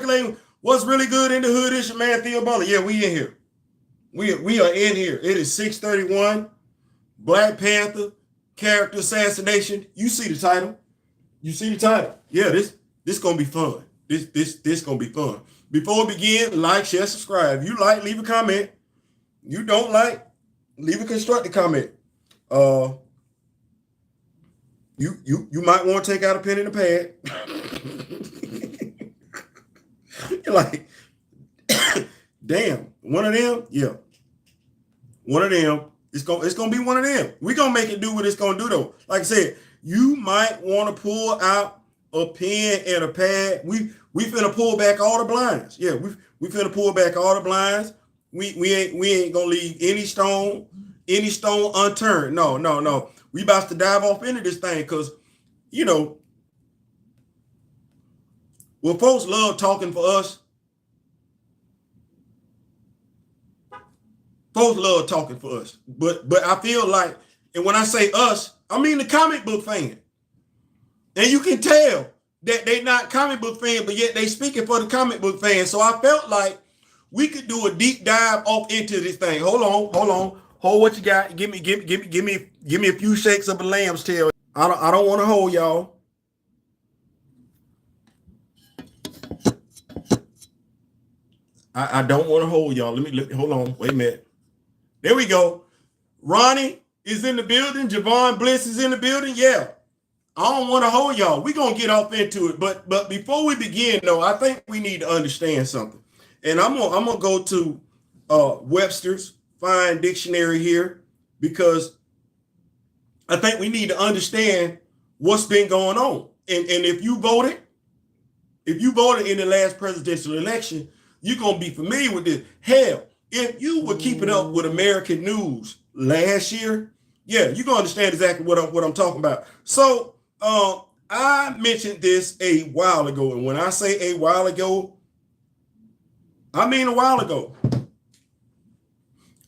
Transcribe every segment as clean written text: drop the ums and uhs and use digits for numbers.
circulating. What's really good in the hood is your man Theo Butler. Yeah, we in here. We are in here. It is 6:31. Black Panther, character assassination. You see the title. You see the title. Yeah, this gonna be fun. This gonna be fun. Before we begin, like, share, subscribe. If you like, leave a comment. You don't like, leave a constructive comment. You might want to take out a pen and a pad. You're like, damn, one of them? Yeah. One of them. It's gonna be one of them. We're gonna make it do what it's gonna do though. Like I said, you might want to pull out a pen and a pad. We finna pull back all the blinds. Yeah, we finna pull back all the blinds. We ain't gonna leave any stone unturned. No. We about to dive off into this thing because, you know, well, folks love talking for us. Folks love talking for us. But I feel like, and when I say us, I mean the comic book fan. And you can tell that they not comic book fan, but yet they speaking for the comic book fan. So I felt like we could do a deep dive off into this thing. Hold on. Hold what you got. Give me a few shakes of a lamb's tail. I don't want to hold y'all. I don't want to hold y'all. Let me hold on. Wait a minute. There we go. Ronnie is in the building. Javon Bliss is in the building. Yeah. I don't want to hold y'all. We're going to get off into it. But before we begin, though, I think we need to understand something. And I'm gonna go to Webster's Fine Dictionary here because I think we need to understand what's been going on. And if you voted in the last presidential election, you're gonna be familiar with this. Hell, if you were keeping up with American news last year, yeah, you're gonna understand exactly what I'm talking about. So I mentioned this a while ago, and when I say a while ago, I mean a while ago.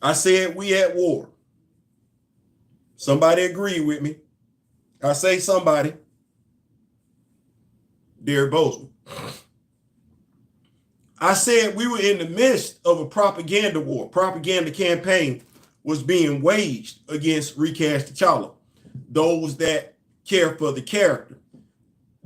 I said we at war. Somebody agreed with me. I say somebody. Derek Bozeman. I said we were in the midst of a propaganda war. Propaganda campaign was being waged against Recast T'Challa, those that care for the character.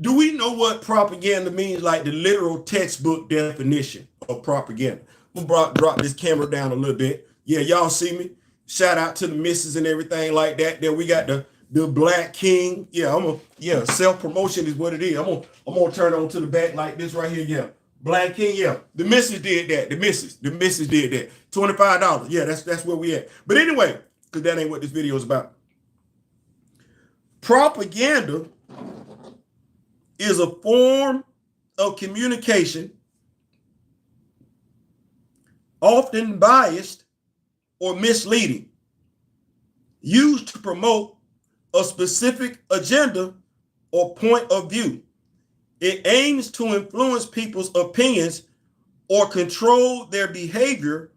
Do we know what propaganda means, like the literal textbook definition of propaganda? I'm gonna drop this camera down a little bit. Yeah, y'all see me? Shout out to the misses and everything like that. Then we got the Black King. Yeah, self-promotion is what it is. I'm gonna turn it on to the back like this right here. Yeah. Black King, yeah. The missus did that. The missus did that. $25. Yeah, that's where we at. But anyway, because that ain't what this video is about. Propaganda is a form of communication, often biased or misleading, used to promote a specific agenda or point of view. It aims to influence people's opinions or control their behavior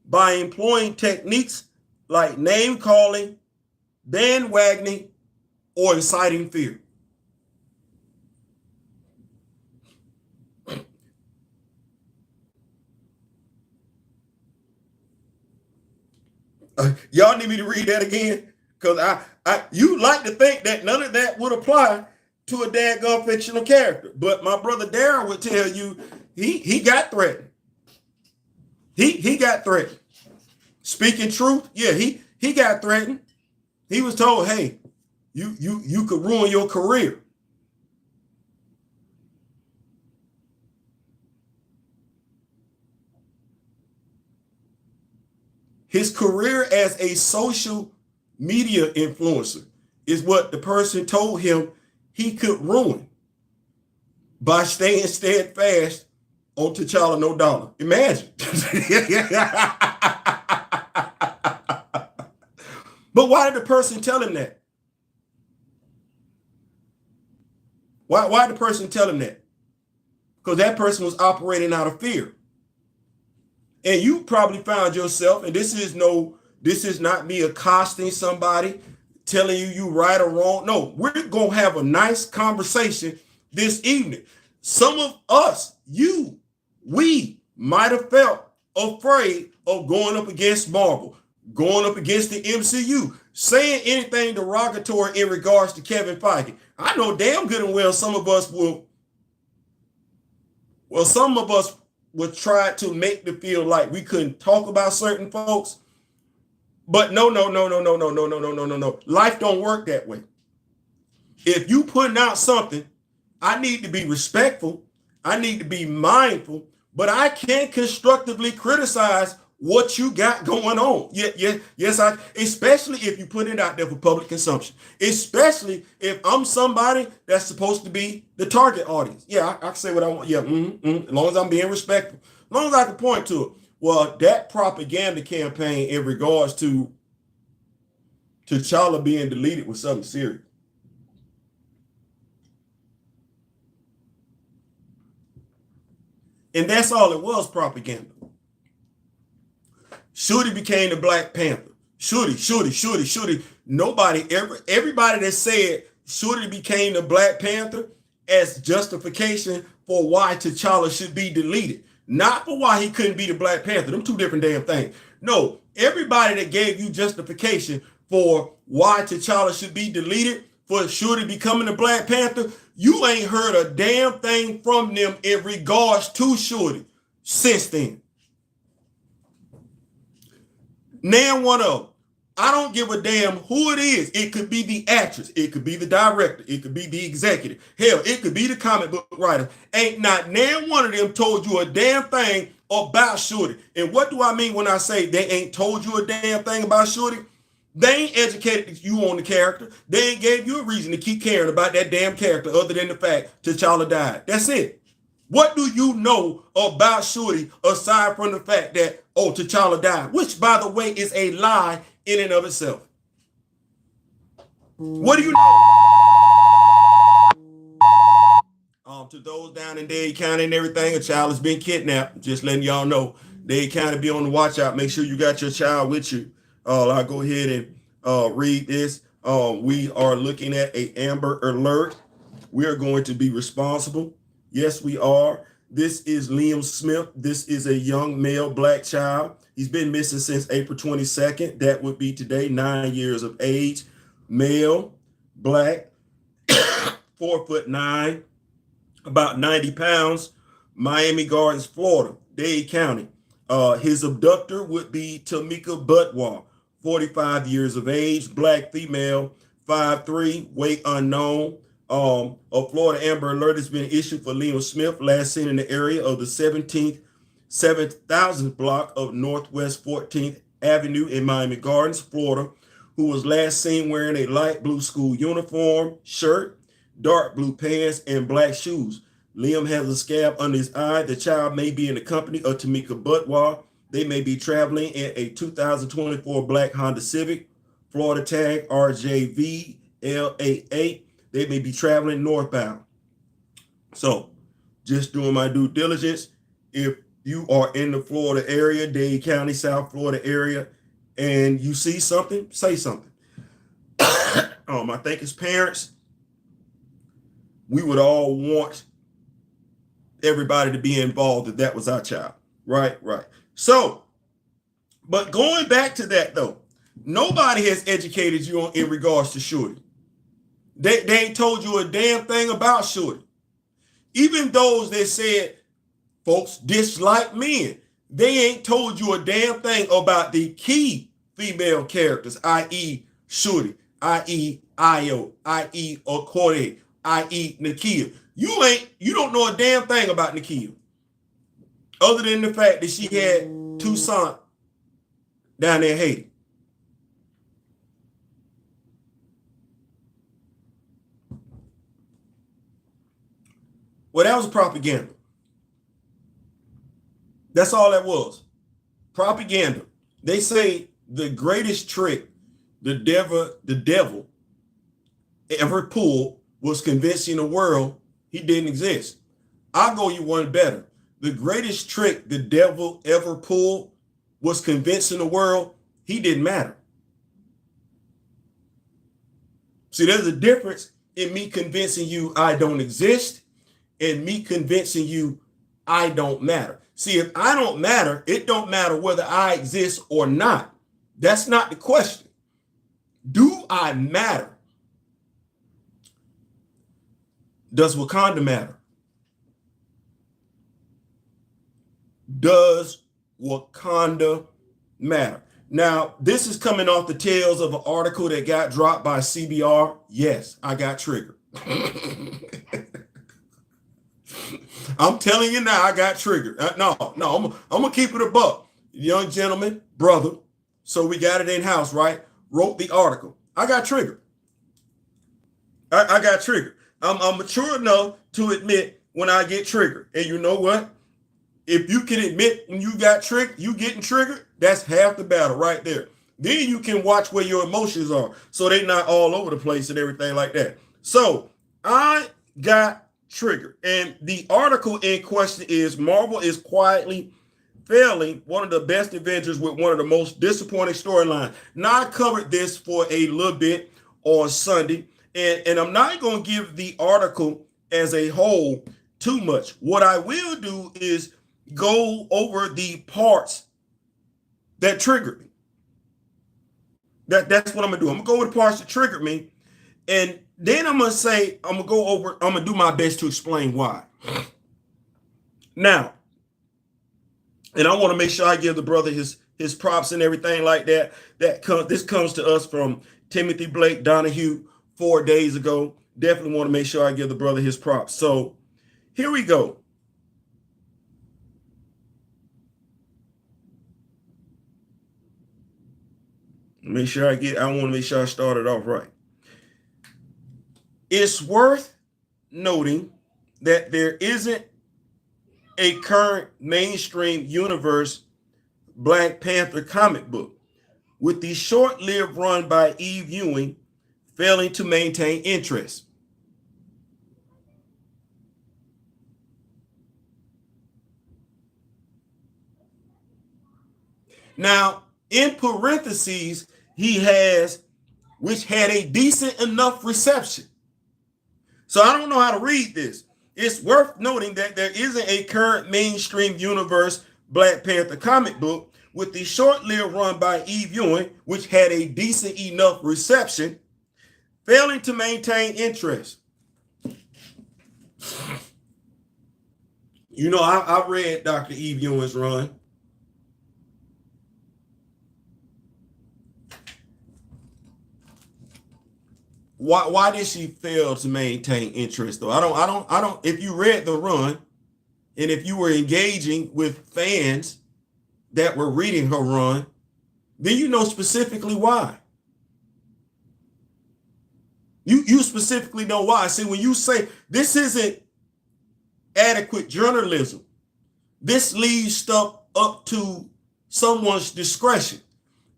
by employing techniques like name calling, bandwagoning, or inciting fear. Y'all need me to read that again? Because you like to think that none of that would apply to a daggone fictional character. But my brother Darren would tell you he got threatened. He got threatened. Speaking truth, yeah, he got threatened. He was told, hey, you could ruin your career. His career as a social media influencer is what the person told him he could ruin by staying steadfast on T'Challa No Dollar. Imagine. But why did the person tell him that? Why did the person tell him that? Because that person was operating out of fear. And you probably found yourself, and this is not me accosting somebody, telling you right or wrong. No, we're going to have a nice conversation this evening. Some of us, you might have felt afraid of going up against Marvel, going up against the MCU, saying anything derogatory in regards to Kevin Feige. I know damn good and well some of us would try to make them feel like we couldn't talk about certain folks. But no. Life don't work that way. If you putting out something, I need to be respectful. I need to be mindful, but I can't constructively criticize what you got going on. Yes, especially if you put it out there for public consumption, especially if I'm somebody that's supposed to be the target audience. Yeah, I can say what I want. Yeah, as long as I'm being respectful, as long as I can point to it. Well, that propaganda campaign in regards to T'Challa being deleted was something serious. And that's all it was, propaganda. Shuri became the Black Panther. Shuri. Everybody that said Shuri became the Black Panther as justification for why T'Challa should be deleted. Not for why he couldn't be the Black Panther. Them two different damn things. No, everybody that gave you justification for why T'Challa should be deleted, for Shuri becoming the Black Panther, you ain't heard a damn thing from them in regards to Shuri since then. Name one of them. I don't give a damn who it is. It could be the actress. It could be the director. It could be the executive. Hell, it could be the comic book writer. Ain't not name one of them told you a damn thing about Shuri. And what do I mean when I say they ain't told you a damn thing about Shuri? They ain't educated you on the character. They ain't gave you a reason to keep caring about that damn character other than the fact T'Challa died. That's it. What do you know about Shuri aside from the fact that, oh, T'Challa died? Which, by the way, is a lie in and of itself. What do you know? To those down in Dade County and everything, a child has been kidnapped. Just letting y'all know. Dade County, be on the watch out. Make sure you got your child with you. I'll go ahead and read this. We are looking at an Amber Alert. We are going to be responsible. Yes, we are. This is Liam Smith. This is a young male Black child. He's been missing since April 22nd. That would be today, 9 years of age. Male, Black, 4'9", about 90 pounds, Miami Gardens, Florida, Dade County. His abductor would be Tamika Butwa, 45 years of age, Black female, 5'3", weight unknown. A Florida Amber Alert has been issued for Liam Smith, last seen in the area of the 7,000th block of Northwest 14th Avenue in Miami Gardens, Florida, who was last seen wearing a light blue school uniform, shirt, dark blue pants, and black shoes. Liam has a scab under his eye. The child may be in the company of Tamika Butwa. They may be traveling in a 2024 black Honda Civic, Florida tag RJVLA8. They may be traveling northbound. So just doing my due diligence. If you are in the Florida area, Dade County, South Florida area, and you see something, say something. I think as parents, we would all want everybody to be involved if that was our child. Right. So, but going back to that though, nobody has educated you on in regards to Shuri. They ain't told you a damn thing about Shuri. Even those that said folks dislike men, they ain't told you a damn thing about the key female characters, i.e. Shuri, i.e. Io, i.e. Okoye, i.e. Nakia. You don't know a damn thing about Nakia. Other than the fact that she had two sons down there in Haiti. Well, that was propaganda. That's all that was. Propaganda. They say the greatest trick the devil ever pulled was convincing the world he didn't exist. I'll go you one better. The greatest trick the devil ever pulled was convincing the world he didn't matter. See, there's a difference in me convincing you I don't exist and me convincing you I don't matter. See, if I don't matter, it don't matter whether I exist or not. That's not the question. Do I matter? Does Wakanda matter? Does Wakanda matter? Now, this is coming off the tails of an article that got dropped by CBR. Yes, I got triggered. I'm telling you now, I got triggered. No, I'm going to keep it a buck. Young gentleman, brother, so we got it in-house, right? Wrote the article. I got triggered. I got triggered. I'm mature enough to admit when I get triggered. And you know what? If you can admit when you got triggered, you getting triggered, that's half the battle right there. Then you can watch where your emotions are, so they're not all over the place and everything like that. So I got triggered. And the article in question is Marvel is quietly failing one of the best Avengers with one of the most disappointing storylines. Now, I covered this for a little bit on Sunday, and I'm not going to give the article as a whole too much. What I will do is go over the parts that triggered me. That's what I'm going to do. I'm going to go over the parts that triggered me, and then I'm going to do my best to explain why. Now, and I want to make sure I give the brother his props and everything like that. This comes to us from Timothy Blake Donahue 4 days ago. Definitely want to make sure I give the brother his props. So here we go. I want to make sure I started off right. It's worth noting that there isn't a current mainstream universe Black Panther comic book, with the short-lived run by Eve Ewing failing to maintain interest. Now, in parentheses, he has, which had a decent enough reception. So I don't know how to read this. It's worth noting that there isn't a current mainstream universe Black Panther comic book, with the short-lived run by Eve Ewing, which had a decent enough reception, failing to maintain interest. You know, I read Dr. Eve Ewing's run. Why did she fail to maintain interest though? I don't, if you read the run and if you were engaging with fans that were reading her run, then you know specifically why. You specifically know why. See, when you say this isn't adequate journalism, this leaves stuff up to someone's discretion.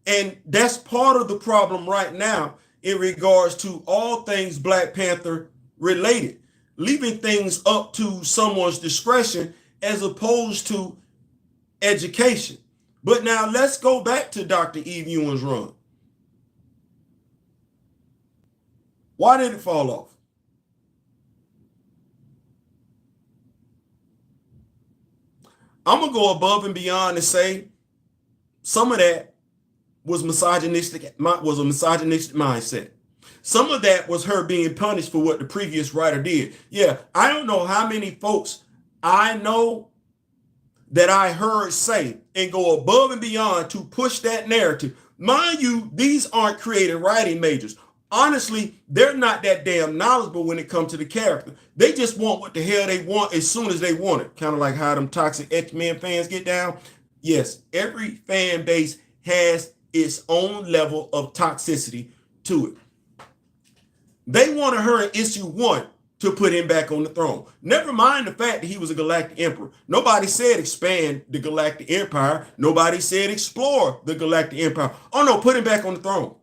And that's part of the problem right now in regards to all things Black Panther related, leaving things up to someone's discretion as opposed to education. But now let's go back to Dr. Eve Ewing's run. Why did it fall off? I'm going to go above and beyond and say some of that was a misogynistic mindset. Some of that was her being punished for what the previous writer did. Yeah, I don't know how many folks I know that I heard say and go above and beyond to push that narrative. Mind you, these aren't creative writing majors. Honestly, they're not that damn knowledgeable when it comes to the character. They just want what the hell they want as soon as they want it. Kind of like how them toxic X-Men fans get down. Yes, every fan base has its own level of toxicity to it. They wanted her in issue 1 to put him back on the throne. Never mind the fact that he was a galactic emperor. Nobody said expand the galactic empire. Nobody said explore the galactic empire. Oh no, put him back on the throne.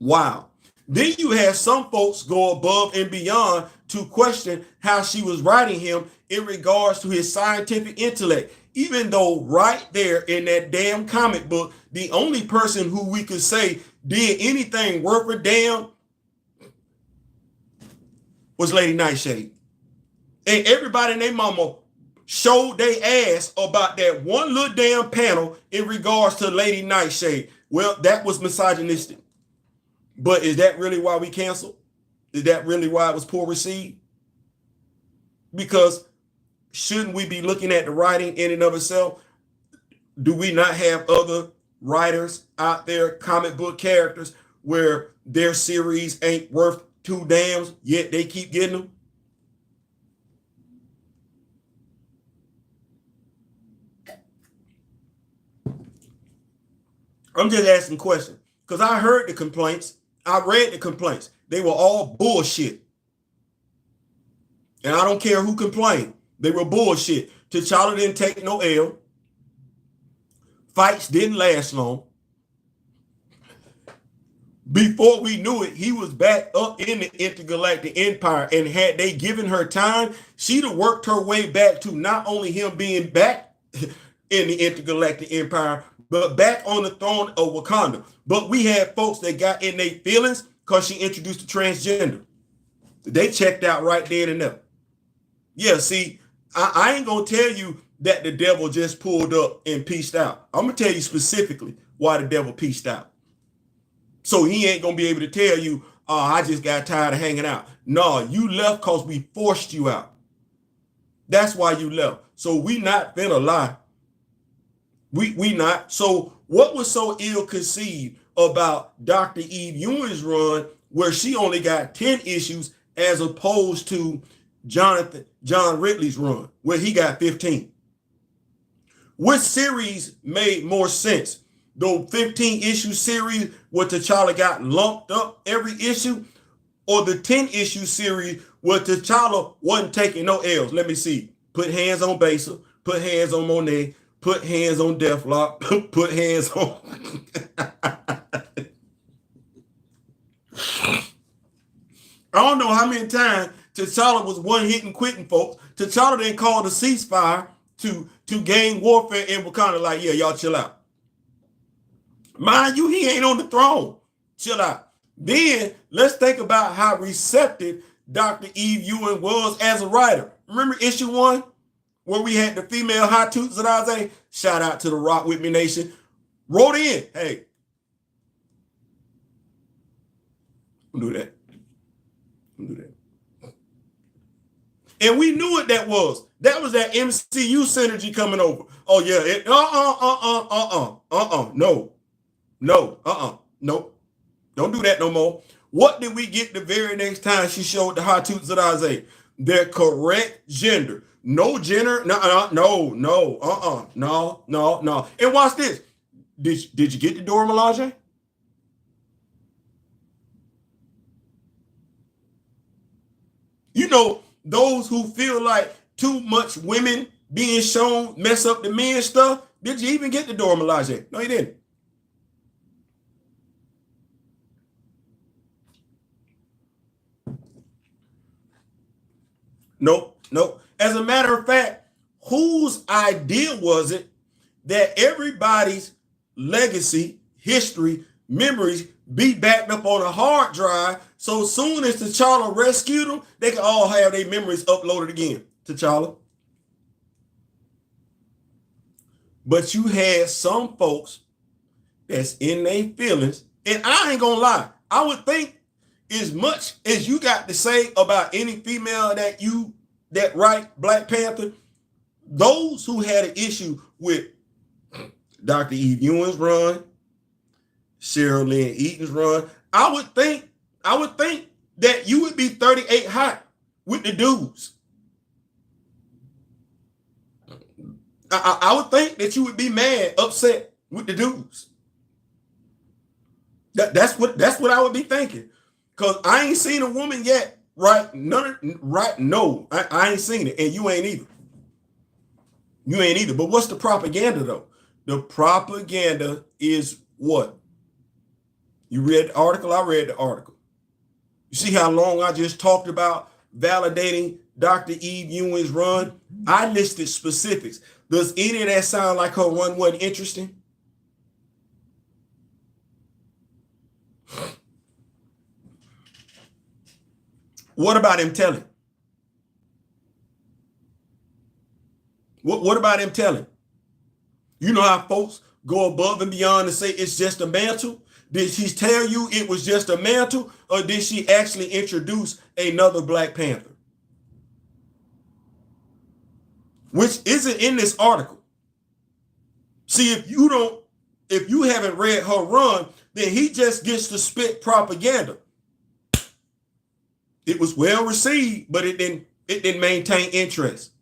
Wow. Then you have some folks go above and beyond to question how she was writing him in regards to his scientific intellect. Even though right there in that damn comic book, the only person who we could say did anything worth a damn was Lady Nightshade. And everybody and their mama showed their ass about that one little damn panel in regards to Lady Nightshade. Well, that was misogynistic. But is that really why we canceled? Is that really why it was poor received? Because shouldn't we be looking at the writing in and of itself? Do we not have other writers out there, comic book characters, where their series ain't worth two damns, yet they keep getting them? I'm just asking questions because I heard the complaints. I read the complaints. They were all bullshit. And I don't care who complained. They were bullshit. T'Challa didn't take no L. Fights didn't last long. Before we knew it, he was back up in the intergalactic empire. And had they given her time, she'd have worked her way back to not only him being back in the intergalactic empire, but back on the throne of Wakanda. But we had folks that got in their feelings because she introduced the transgender. They checked out right then and there. Yeah, see, I ain't going to tell you that the devil just pulled up and peaced out. I'm going to tell you specifically why the devil peaced out. So he ain't going to be able to tell you, oh, I just got tired of hanging out. No, you left because we forced you out. That's why you left. So we not finna lie. We not. So what was so ill-conceived about Dr. Eve Ewing's run where she only got 10 issues as opposed to John Ridley's run where he got 15? Which series made more sense? The 15-issue series where T'Challa got lumped up every issue, or the 10-issue series where T'Challa wasn't taking no L's? Let me see. Put hands on Besa, put hands on Monet, put hands on Deathlock, put hands on... I don't know how many times T'Challa was one-hitting quitting, folks. T'Challa didn't call the ceasefire to gain warfare in Wakanda. Like, yeah, y'all chill out. Mind you, he ain't on the throne. Chill out. Then let's think about how receptive Dr. Eve Ewing was as a writer. Remember issue 1 where we had the female high toots that I say, shout out to the Rock With Me Nation, wrote in, hey, don't do that. Don't do that. And we knew what that was. That was that MCU synergy coming over. Oh yeah, nope. Don't do that no more. What did we get the very next time she showed the high toots that Isaiah? Their correct gender. No gender, no. And watch this. Did you get the Dora Milaje? You know, those who feel like too much women being shown mess up the men stuff. Did you even get the Dora Milaje? No, you didn't. Nope. As a matter of fact, whose idea was it that everybody's legacy, history, memories be backed up on a hard drive, so soon as T'Challa rescued them, they can all have their memories uploaded again? T'Challa. But you had some folks that's in their feelings, and I ain't gonna lie, I would think as much as you got to say about any female that write Black Panther, those who had an issue with Dr. Eve Ewing's run, Cheryl Lynn Eaton's run, I would think that you would be 38 hot with the dudes. I would think that you would be mad, upset with the dudes. That's what I would be thinking. Because I ain't seen a woman yet, right? No, I ain't seen it. And you ain't either. But what's the propaganda though? The propaganda is what? You read the article? I read the article. You see how long I just talked about validating Dr. Eve Ewing's run? I listed specifics. Does any of that sound like her run wasn't interesting? What about him telling? What about him telling? You know how folks go above and beyond and say it's just a mantle? Did she tell you it was just a mantle, or did she actually introduce another Black Panther? Which isn't in this article. See, if you haven't read her run, then he just gets to spit propaganda. It was well received, but it didn't maintain interest.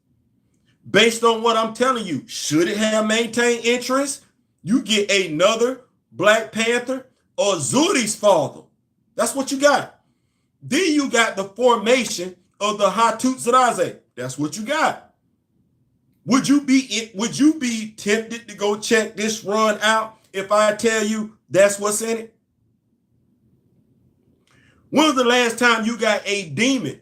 Based on what I'm telling you, should it have maintained interest? You get another Black Panther or Zuri's father. That's what you got. Then you got the formation of the Hattusaraze. That's what you got. Would you be tempted to go check this run out if I tell you that's what's in it? When was the last time you got a demon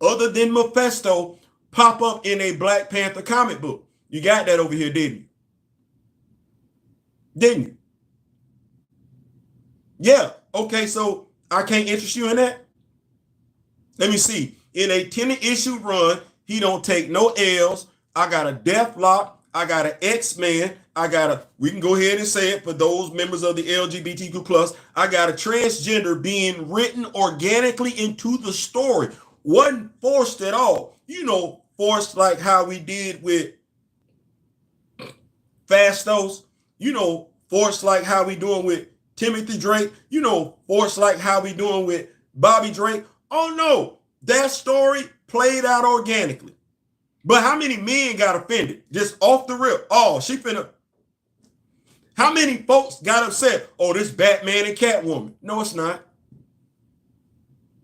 other than Mephisto pop up in a Black Panther comic book? You got that over here, didn't you? Didn't you? Yeah. Okay, so I can't interest you in that? Let me see. In a 10-issue run, he don't take no L's. I got a Deathlock. I got an X-Men. We can go ahead and say it for those members of the LGBTQ+. I got a transgender being written organically into the story. Wasn't forced at all. Forced like how we did with Fastos. Forced like how we doing with Timothy Drake. Forced like how we doing with Bobby Drake. Oh no, that story played out organically. But how many men got offended? Just off the rip. Oh, she finna. How many folks got upset? Oh, this Batman and Catwoman. No, it's not.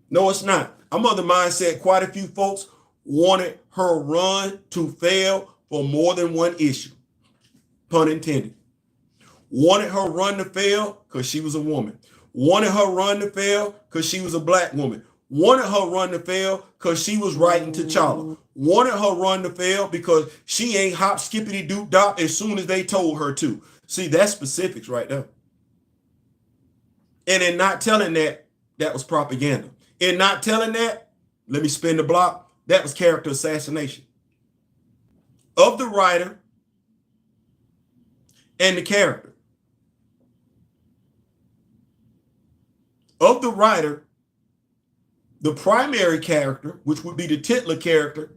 No, it's not. I'm of the mindset quite a few folks wanted her run to fail for more than one issue. Pun intended. Wanted her run to fail because she was a woman. Wanted her run to fail because she was a Black woman. Wanted her run to fail because she was writing T'Challa. Wanted her run to fail because she ain't hop skippity doop dop as soon as they told her to. See, that's specifics right there. And in not telling that was propaganda. In not telling that, let me spin the block, that was character assassination of the writer and the character. Of the writer, the primary character, which would be the titular character,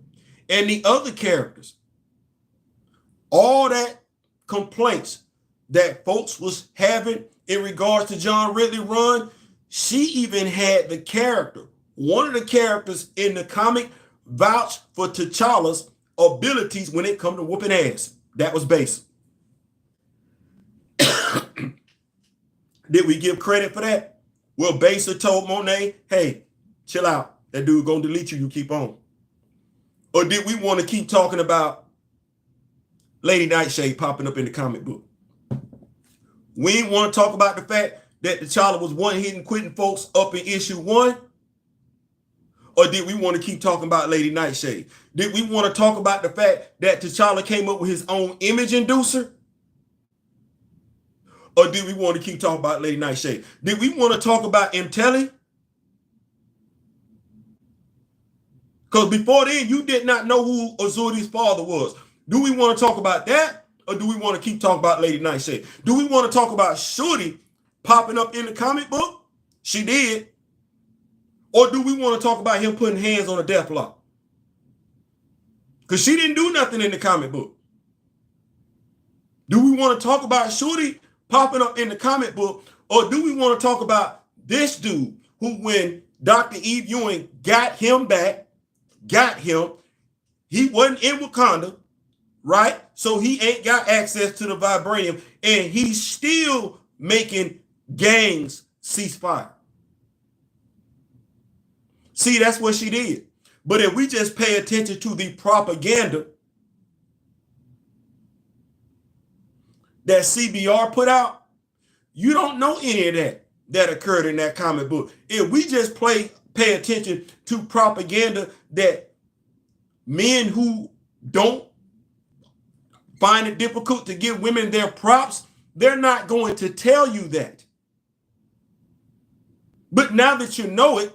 and the other characters. All that complaints that folks was having in regards to John Ridley run, she even had the character. One of the characters in the comic vouched for T'Challa's abilities when it come to whooping ass. That was basic. Did we give credit for that? Well, Basa told Monet, hey, chill out. That dude gonna delete you. You keep on. Or did we want to keep talking about Lady Nightshade popping up in the comic book? We didn't want to talk about the fact that T'Challa was one-hitting quitting folks up in issue 1? Or did we want to keep talking about Lady Nightshade? Did we want to talk about the fact that T'Challa came up with his own image inducer? Or did we want to keep talking about Lady Nightshade? Did we want to talk about Mteli? Because before then, you did not know who Azuri's father was. Do we want to talk about that? Or do we want to keep talking about Lady Nightshade? Do we want to talk about Shorty popping up in the comic book? She did. Or do we want to talk about him putting hands on a Deathlock? Because she didn't do nothing in the comic book. Do we want to talk about Shorty popping up in the comic book? Or do we want to talk about this dude who, when Dr. Eve Ewing got him back, he wasn't in Wakanda, right? So he ain't got access to the vibranium, and he's still making gangs cease fire. See, that's what she did. But if we just pay attention to the propaganda that CBR put out, you don't know any of that occurred in that comic book. If we just pay attention to propaganda that men who don't find it difficult to give women their props, they're not going to tell you that. But now that you know it,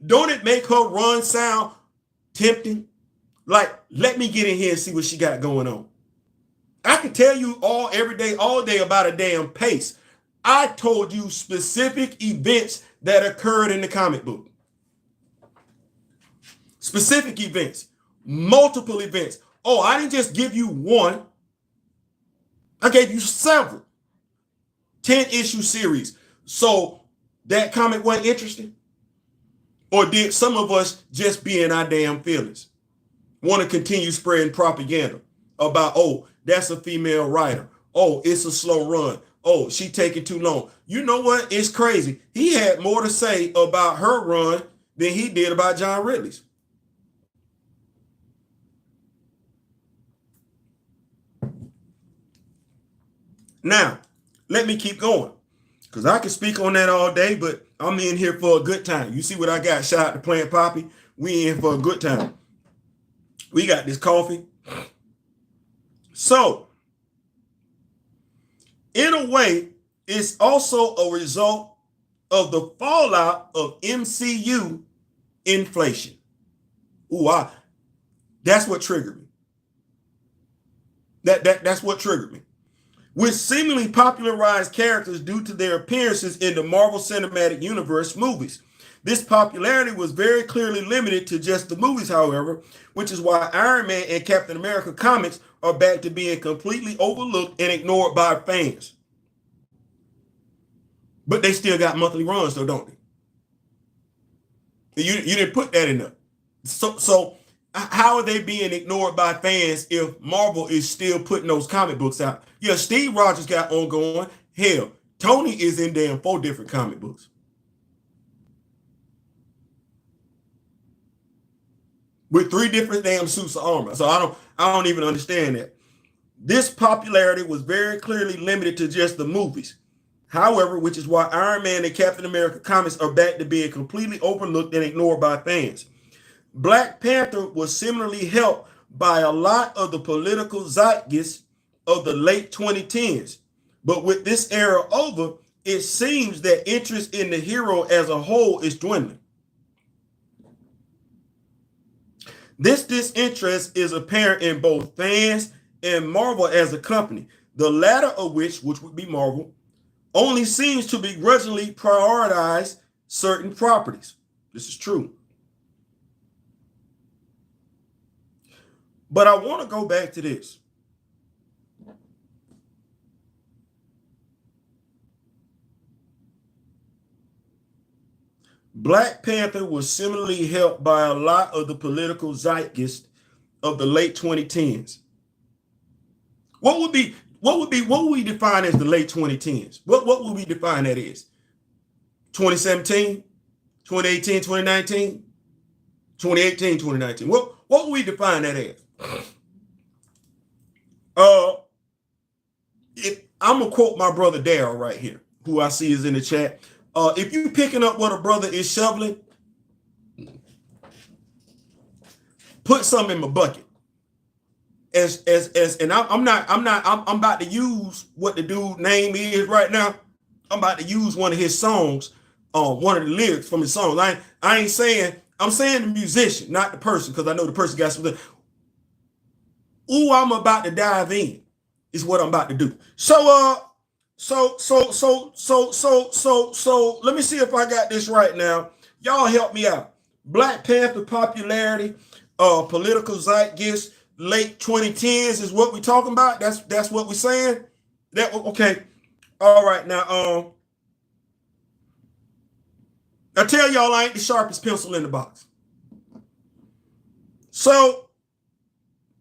don't it make her run sound tempting, Like, let me get in here and see what she got going on. I can tell you every day, all day about a damn pace. I told you specific events that occurred in the comic book. Specific events, multiple events. Oh, I didn't just give you one. I gave you several. 10-issue series. So that comic wasn't interesting? Or did some of us just be in our damn feelings? Want to continue spreading propaganda about, oh, that's a female writer. Oh, it's a slow run. Oh, she taking too long. You know what? It's crazy. He had more to say about her run than he did about John Ridley's. Now, let me keep going, because I can speak on that all day, but I'm in here for a good time. You see what I got? Shout out to Plant Poppy. We in for a good time. We got this coffee. So, in a way, it's also a result of the fallout of MCU inflation. Ooh, that's what triggered me. That's what triggered me. With seemingly popularized characters due to their appearances in the Marvel Cinematic Universe movies. This popularity was very clearly limited to just the movies, however, which is why Iron Man and Captain America comics are back to being completely overlooked and ignored by fans. But they still got monthly runs, though, don't they? You didn't put that in there. So how are they being ignored by fans if Marvel is still putting those comic books out? Yeah, Steve Rogers got ongoing. Hell, Tony is in damn 4 different comic books. With 3 different damn suits of armor. So I don't even understand that. This popularity was very clearly limited to just the movies. However, which is why Iron Man and Captain America comics are back to being completely overlooked and ignored by fans. Black Panther was similarly helped by a lot of the political zeitgeist of the late 2010s. But with this era over, it seems that interest in the hero as a whole is dwindling. This disinterest is apparent in both fans and Marvel as a company, the latter of which would be Marvel, only seems to begrudgingly prioritize certain properties. This is true. But I want to go back to this. Black Panther was similarly helped by a lot of the political zeitgeist of the late 2010s. What would we define as the late 2010s? What would we define that as? 2017, 2018, 2019, 2018, 2019. What would we define that as? I'm gonna quote my brother Daryl right here, who I see is in the chat. If you picking up what a brother is shoveling, put some in my bucket. And I'm about to use what the dude name is right now. I'm about to use one of his songs, one of the lyrics from his songs. I ain't saying, I'm saying the musician, not the person, because I know the person got something. Ooh, I'm about to dive in, is what I'm about to do. So let me see if I got this right now. Y'all help me out. Black Panther popularity, political zeitgeist, late 2010s is what we talking about. That's what we're saying. That okay. All right, now I tell y'all I ain't the sharpest pencil in the box. So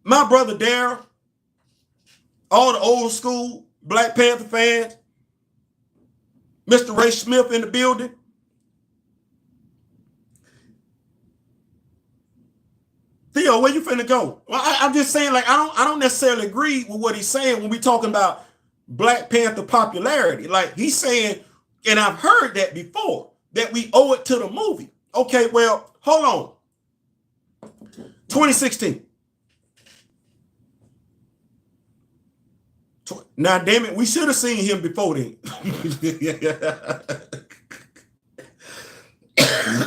my brother Daryl, all the old school Black Panther fans, Mr. Ray Smith in the building. Theo, where you finna go? Well, I'm just saying, like, I don't necessarily agree with what he's saying when we talking about Black Panther popularity. Like, he's saying, and I've heard that before, that we owe it to the movie. Okay, well, hold on. 2016. Now, damn it, we should have seen him before then.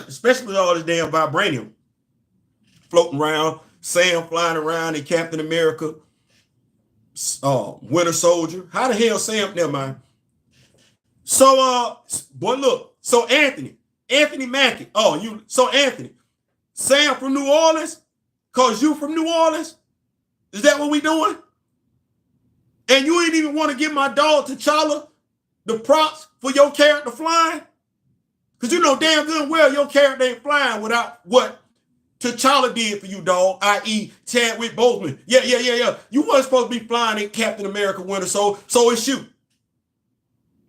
Especially with all this damn vibranium floating around, Sam flying around in Captain America, Winter Soldier. How the hell Sam? Never mind. So boy, look. So Anthony Mackie. Anthony, Sam from New Orleans, cause you from New Orleans. Is that what we doing? And you ain't even want to give my dog T'Challa the props for your character flying? Because you know damn good and well your character ain't flying without what T'Challa did for you, dog, i.e. Chadwick Boseman. Yeah. You wasn't supposed to be flying in Captain America Winter Soldier, so it's you.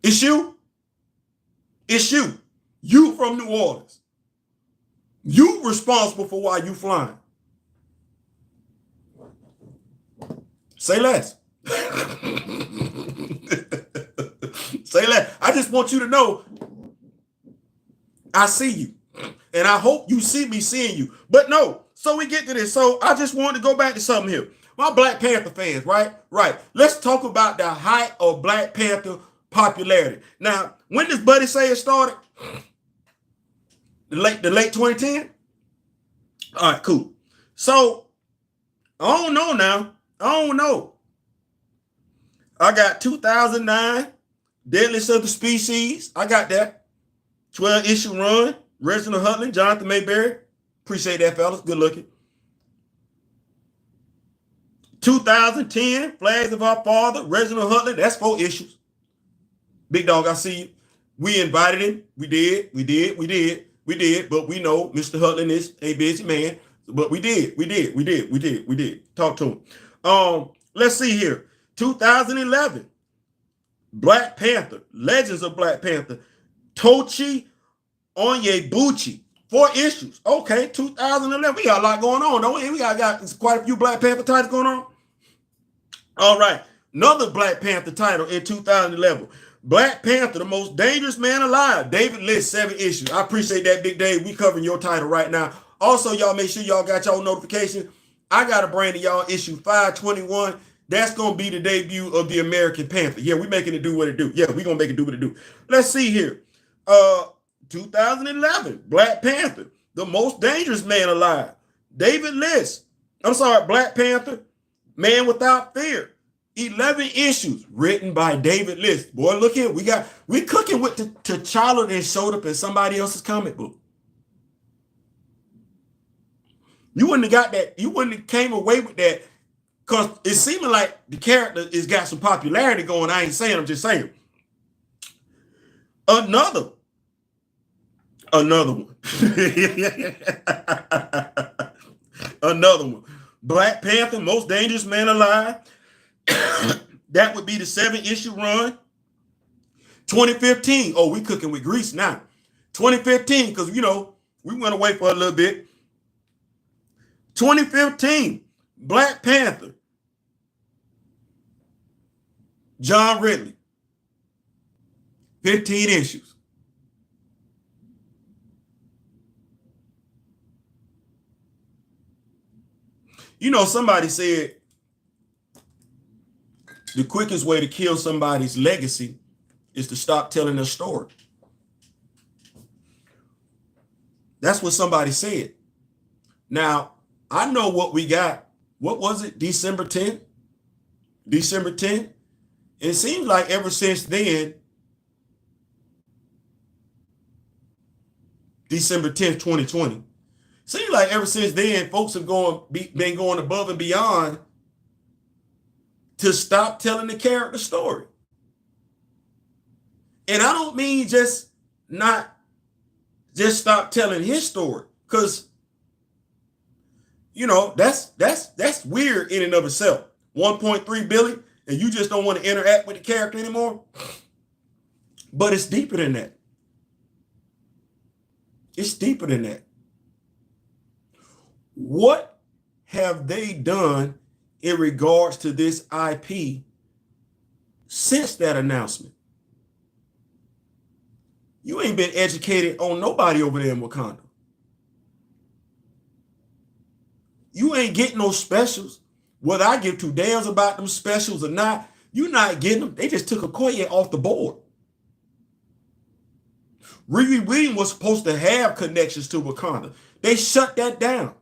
It's you. It's you. You from New Orleans. You responsible for why you flying. Say less. Say less. I just want you to know I see you. And I hope you see me seeing you. But no. So we get to this. So I just wanted to go back to something here. My Black Panther fans, right? Right. Let's talk about the height of Black Panther popularity. Now, when does Buddy say it started? The late 2010? All right, cool. So I don't know now. I don't know. I got 2009, Deadliest of the Species. I got that. 12-issue run. Reginald Hudlin, Jonathan Maberry. Appreciate that, fellas. Good looking. 2010, Flags of Our Father, Reginald Hudlin. That's 4 issues. Big dog, I see you. We invited him. We did. But we know Mr. Hudlin is a busy man. But we did. Talk to him. Let's see here. 2011, Black Panther, Legends of Black Panther, Tochi, Onyebuchi, 4 issues. Okay, 2011. We got a lot going on, don't we? We got quite a few Black Panther titles going on. All right, another Black Panther title in 2011. Black Panther, the most dangerous man alive. David Liss, 7 issues. I appreciate that, Big Dave. We covering your title right now. Also, y'all make sure y'all got y'all notification. I got to bring to y'all issue 521. That's going to be the debut of the American Panther. Yeah, we making it do what it do. Yeah, we going to make it do what it do. Let's see here. 2011, Black Panther, the most dangerous man alive. David Liss. Black Panther, Man Without Fear. 11 issues written by David Liss. Boy, look here. We cooking with T'Challa that showed up in somebody else's comic book. You wouldn't have got that. You wouldn't have came away with that because it's seeming like the character has got some popularity going. I ain't saying, I'm just saying. Another one. Another one. Black Panther, most dangerous man alive. That would be the 7-issue run. 2015. Oh, we cooking with grease now. 2015, because we went away for a little bit. 2015, Black Panther. John Ridley. 15 issues. Somebody said the quickest way to kill somebody's legacy is to stop telling their story. That's what somebody said. Now, I know what we got. What was it? December 10th? December 10th? It seems like ever since then, December 10th, 2020, seems like ever since then, folks have been going above and beyond to stop telling the character story. And I don't mean just stop telling his story, because that's weird in and of itself. 1.3 billion, and you just don't want to interact with the character anymore. But it's deeper than that. It's deeper than that. What have they done in regards to this IP since that announcement? You ain't been educated on nobody over there in Wakanda. You ain't getting no specials. Whether I give 2 damns about them specials or not, you're not getting them. They just took Okoye off the board. Riri Williams was supposed to have connections to Wakanda. They shut that down.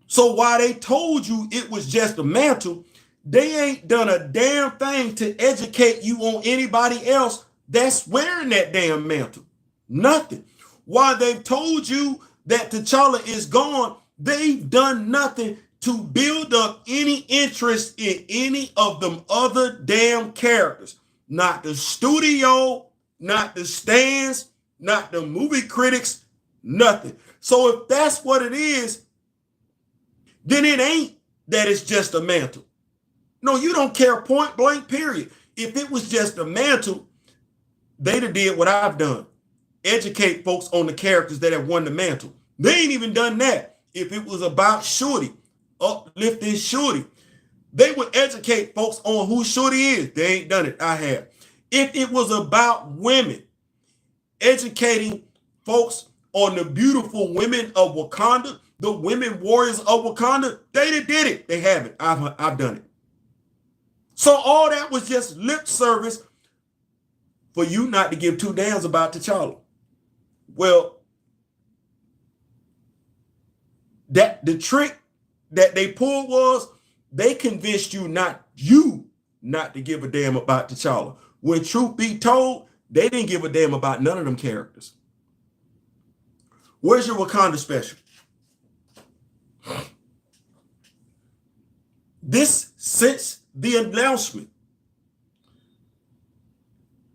So while they told you it was just a mantle, they ain't done a damn thing to educate you on anybody else that's wearing that damn mantle. Nothing. While they've told you that T'Challa is gone, they've done nothing to build up any interest in any of them other damn characters. Not the studio, not the stands, not the movie critics, nothing. So if that's what it is, then it ain't that it's just a mantle. No, you don't care, point blank, period. If it was just a mantle, they'd have did what I've done. Educate folks on the characters that have won the mantle. They ain't even done that. If it was about Shorty, uplifting Shorty, they would educate folks on who Shorty is. They ain't done it. I have. If it was about women, educating folks on the beautiful women of Wakanda, the women warriors of Wakanda, they did it. They haven't. I've done it. So all that was just lip service for you not to give two damns about T'Challa. Well, that the trick that they pulled was they convinced you not to give a damn about T'Challa. When truth be told, they didn't give a damn about none of them characters. Where's your Wakanda special? This since the announcement.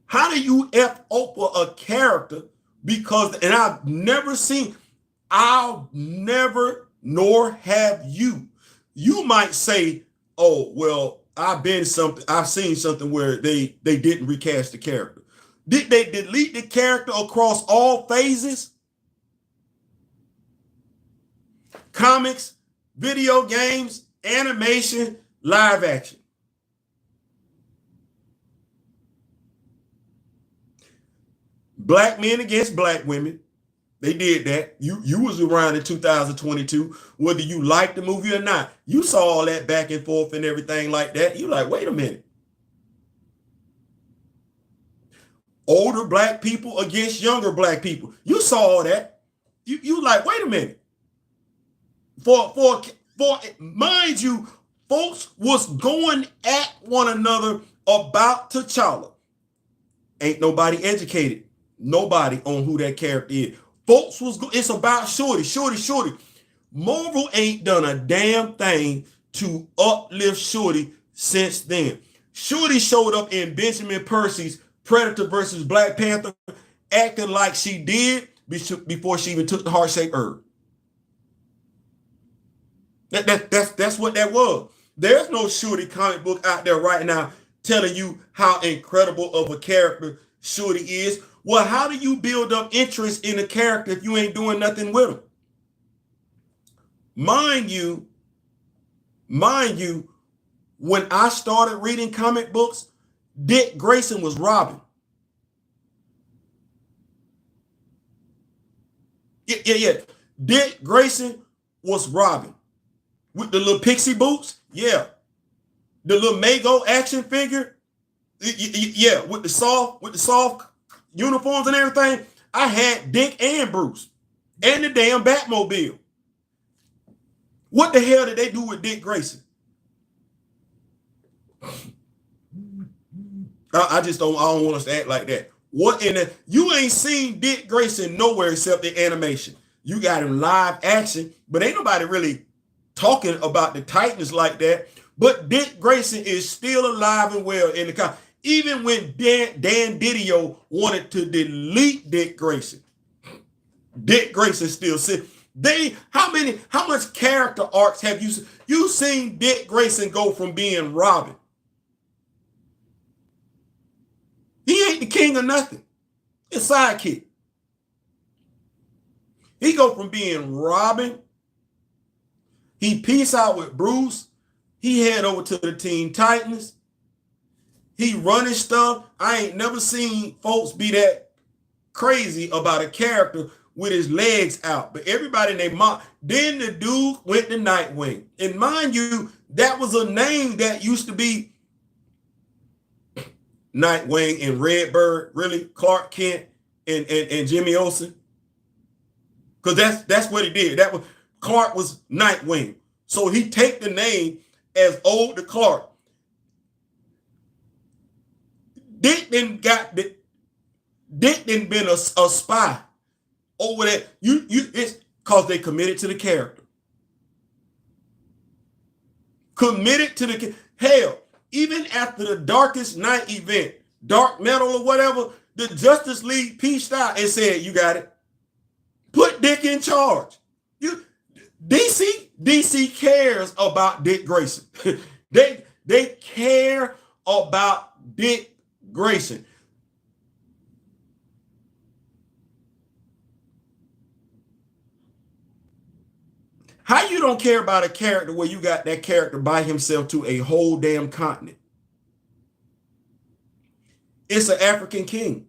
How do you F over a character? Because, and I'll never, nor have you. You might say, oh, well, I've seen something where they didn't recast the character. Did they delete the character across all phases? Comics, video games, animation, live action. Black men against black women. They did that. You was around in 2022, whether you liked the movie or not. You saw all that back and forth and everything like that. You like, wait a minute. Older black people against younger black people. You saw all that. You like, wait a minute. For mind you, folks was going at one another about T'Challa. Ain't nobody educated. Nobody on who that character is. Folks it's about Shorty. Marvel ain't done a damn thing to uplift Shorty since then. Shorty showed up in Benjamin Percy's Predator versus Black Panther, acting like she did before she even took the heart-shaped herb. That's what that was. There's no Shorty comic book out there right now telling you how incredible of a character Shorty is. Well, how do you build up interest in a character if you ain't doing nothing with him? Mind you, when I started reading comic books, Dick Grayson was Robin. Yeah. Dick Grayson was Robin. With the little pixie boots, yeah. The little Mago action figure, yeah. With the soft uniforms and everything, I had Dick and Bruce and the damn Batmobile. What the hell did they do with Dick Grayson? I don't want us to act like that. What in the, you ain't seen Dick Grayson nowhere except in animation. You got him live action, but ain't nobody really talking about the Titans like that. But Dick Grayson is still alive and well in the comic. Even when Dan Didio wanted to delete Dick Grayson still sits. How much character arcs have you seen Dick Grayson go from being Robin? He ain't the king of nothing. It's sidekick. He go from being Robin. He peace out with Bruce. He head over to the Teen Titans. He running stuff. I ain't never seen folks be that crazy about a character with his legs out. But everybody named Mark. Then the dude went to Nightwing. And mind you, that was a name that used to be Nightwing and Redbird, really, Clark Kent and Jimmy Olsen. Because that's what he did. Clark was Nightwing. So he take the name as Old the Clark. Dick then been a spy over that. It's because they committed to the character. Committed to the hell. Even after the Darkest Night event, Dark Metal or whatever, the Justice League pieced out and said, "You got it. Put Dick in charge." DC cares about Dick Grayson. they care about Dick Grayson. How you don't care about a character where you got that character by himself to a whole damn continent? It's an African king.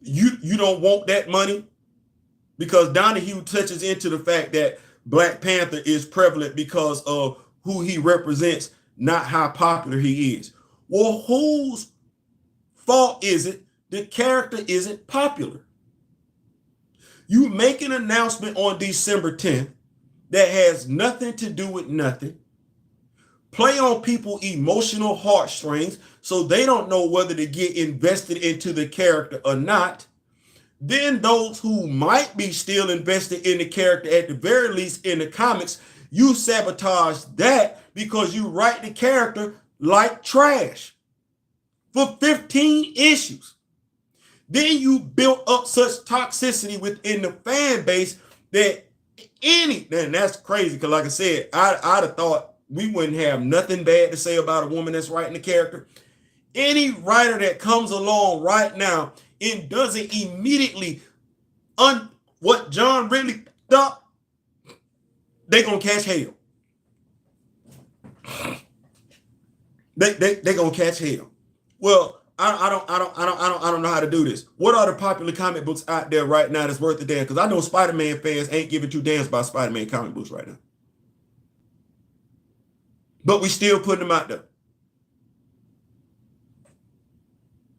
You don't want that money? Because Donahue touches into the fact that Black Panther is prevalent because of who he represents, not how popular he is. Well, whose fault is it the character isn't popular? You make an announcement on December 10th that has nothing to do with nothing. Play on people's emotional heartstrings so they don't know whether to get invested into the character or not. Then those who might be still invested in the character, at the very least in the comics, you sabotage that because you write the character like trash for 15 issues. Then you built up such toxicity within the fan base that and that's crazy, because like I said, I'd have thought we wouldn't have nothing bad to say about a woman that's writing the character. Any writer that comes along right now and doesn't immediately what John really thought, they gonna catch hell. They gonna catch hell. Well, I don't know how to do this. What are the popular comic books out there right now that's worth a damn? Because I know Spider-Man fans ain't giving two damns about Spider-Man comic books right now. But we still putting them out there.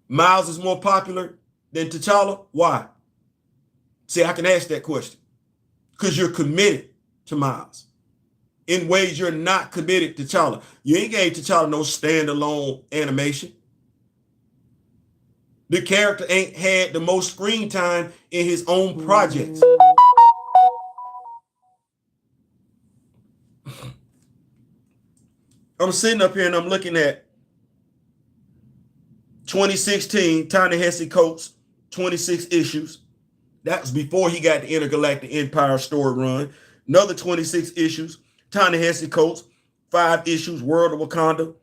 Miles is more popular than T'Challa. Why? See, I can ask that question. Because you're committed to Miles in ways you're not committed to T'Challa. You ain't gave T'Challa no standalone animation. The character ain't had the most screen time in his own projects. I'm sitting up here and I'm looking at 2016, Ta-Nehisi Coates, 26 issues. That was before he got the Intergalactic Empire story run. Another 26 issues. Ta-Nehisi Coates, 5 issues, World of Wakanda.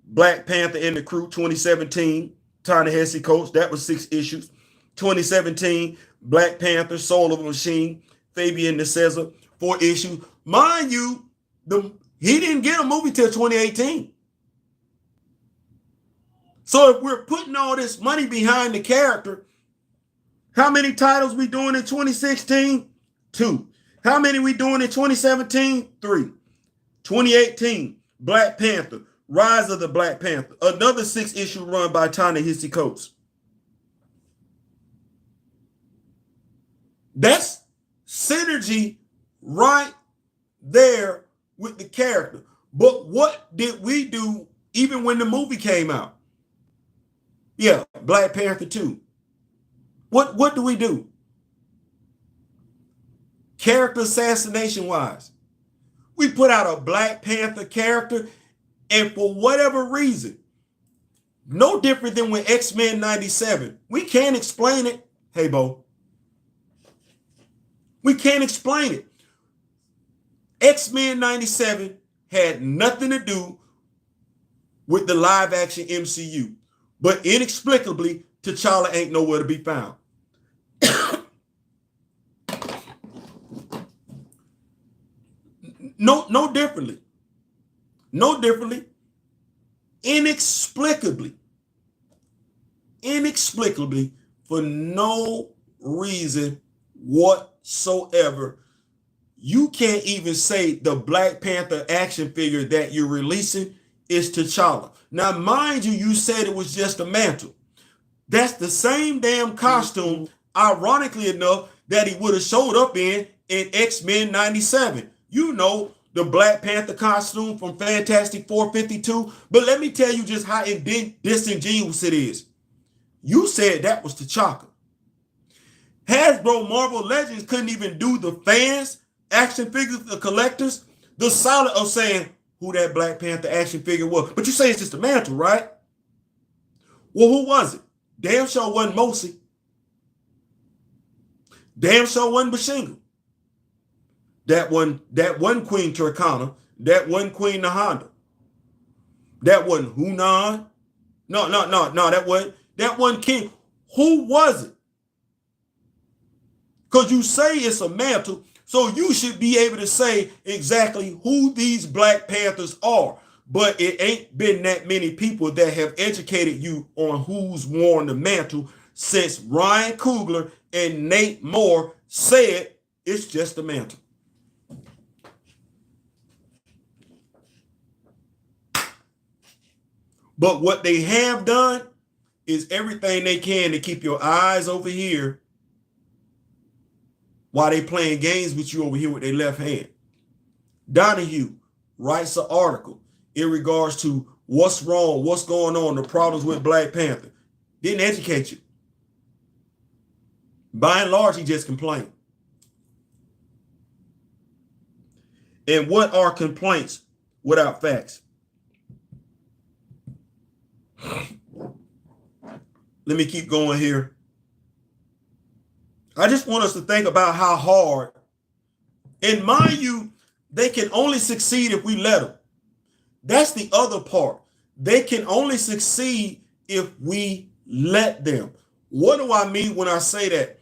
Black Panther and the Crew, 2017. Ta-Nehisi Coates, that was 6 issues. 2017, Black Panther, Soul of a Machine, Fabian Nicieza, 4 issues. Mind you, he didn't get a movie till 2018. So if we're putting all this money behind the character, how many titles we doing in 2016? 2. How many we doing in 2017? 3. 2018, Black Panther, Rise of the Black Panther, another 6-issue run by Ta-Nehisi Coates. That's synergy right there with the character. But what did we do even when the movie came out? Yeah, Black Panther 2. What do we do? Character assassination wise. We put out a Black Panther character, and for whatever reason, no different than with X-Men 97, we can't explain it. Hey, Bo. We can't explain it. X-Men 97 had nothing to do with the live action MCU, but inexplicably, T'Challa ain't nowhere to be found. No differently. No differently. Inexplicably, for no reason whatsoever, you can't even say the Black Panther action figure that you're releasing is T'Challa. Now, mind you, you said it was just a mantle. That's the same damn costume ironically enough, that he would have showed up in X-Men 97. You know, the Black Panther costume from Fantastic Four 52. But let me tell you just how disingenuous it is. You said that was T'Chaka. Hasbro Marvel Legends couldn't even do the fans, action figures, the collectors, the solid of saying who that Black Panther action figure was. But you say it's just a mantle, right? Well, who was it? Damn sure wasn't Mosi. Damn sure wasn't Bashinga. That one Queen Turkana. That one Queen Nahanda. That wasn't Hunan. No, that one King. Who was it? Because you say it's a mantle, so you should be able to say exactly who these Black Panthers are. But it ain't been that many people that have educated you on who's worn the mantle since Ryan Coogler and Nate Moore said it's just a mantle. But what they have done is everything they can to keep your eyes over here while they playing games with you over here with their left hand. Donahue writes an article in regards to what's wrong, what's going on, the problems with Black Panther. Didn't educate you. By and large, he just complained. And what are complaints without facts? Let me keep going here. I just want us to think about how hard, and mind you, they can only succeed if we let them. That's the other part. They can only succeed if we let them. What do I mean when I say that?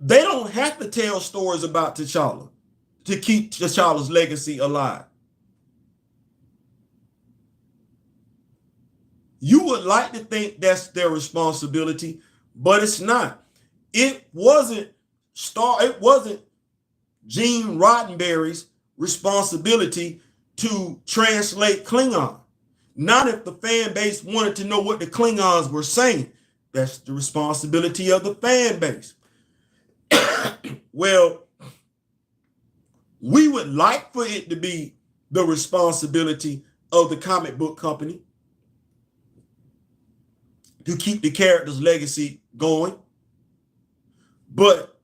They don't have to tell stories about T'Challa to keep T'Challa's legacy alive. You would like to think that's their responsibility, but it's not. It wasn't Gene Roddenberry's responsibility to translate Klingon. Not if the fan base wanted to know what the Klingons were saying. That's the responsibility of the fan base. Well, we would like for it to be the responsibility of the comic book company to keep the character's legacy going. But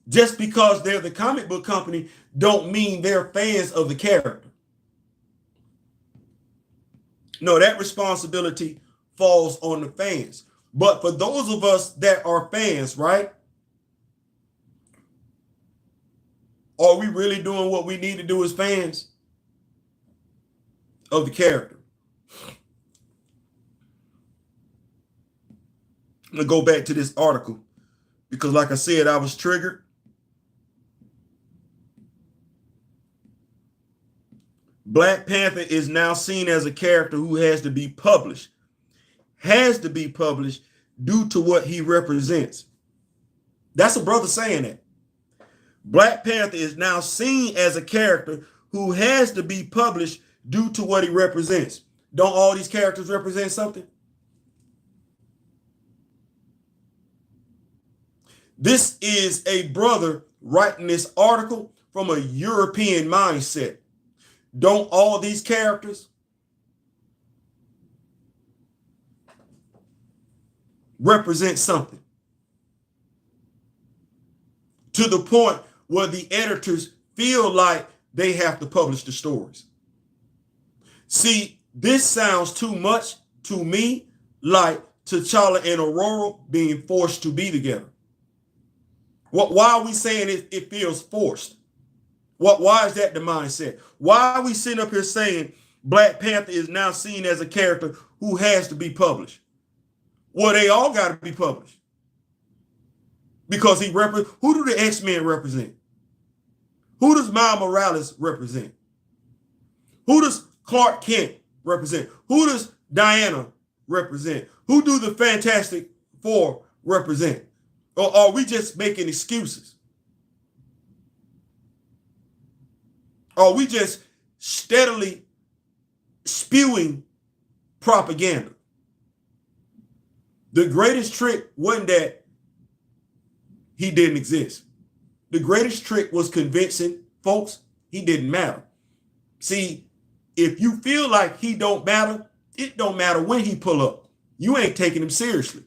just because they're the comic book company don't mean they're fans of the character. No, that responsibility falls on the fans. But for those of us that are fans, right? Are we really doing what we need to do as fans of the character? I'm going to go back to this article because, like I said, I was triggered. Black Panther is now seen as a character who has to be published due to what he represents. That's a brother saying that. Black Panther is now seen as a character who has to be published due to what he represents. Don't all these characters represent something? This is a brother writing this article from a European mindset. Don't all these characters represent something? To the point where the editors feel like they have to publish the stories. See, this sounds too much to me like T'Challa and Aurora being forced to be together. Why are we saying it feels forced? Why is that the mindset? Why are we sitting up here saying Black Panther is now seen as a character who has to be published? Well, they all got to be published. Because who do the X-Men represent? Who does Miles Morales represent? Who does Clark Kent represent? Who does Diana represent? Who do the Fantastic Four represent? Or are we just making excuses? Are we just steadily spewing propaganda? The greatest trick wasn't that he didn't exist. The greatest trick was convincing folks he didn't matter. See, if you feel like he don't matter, it don't matter when he pull up. You ain't taking him seriously.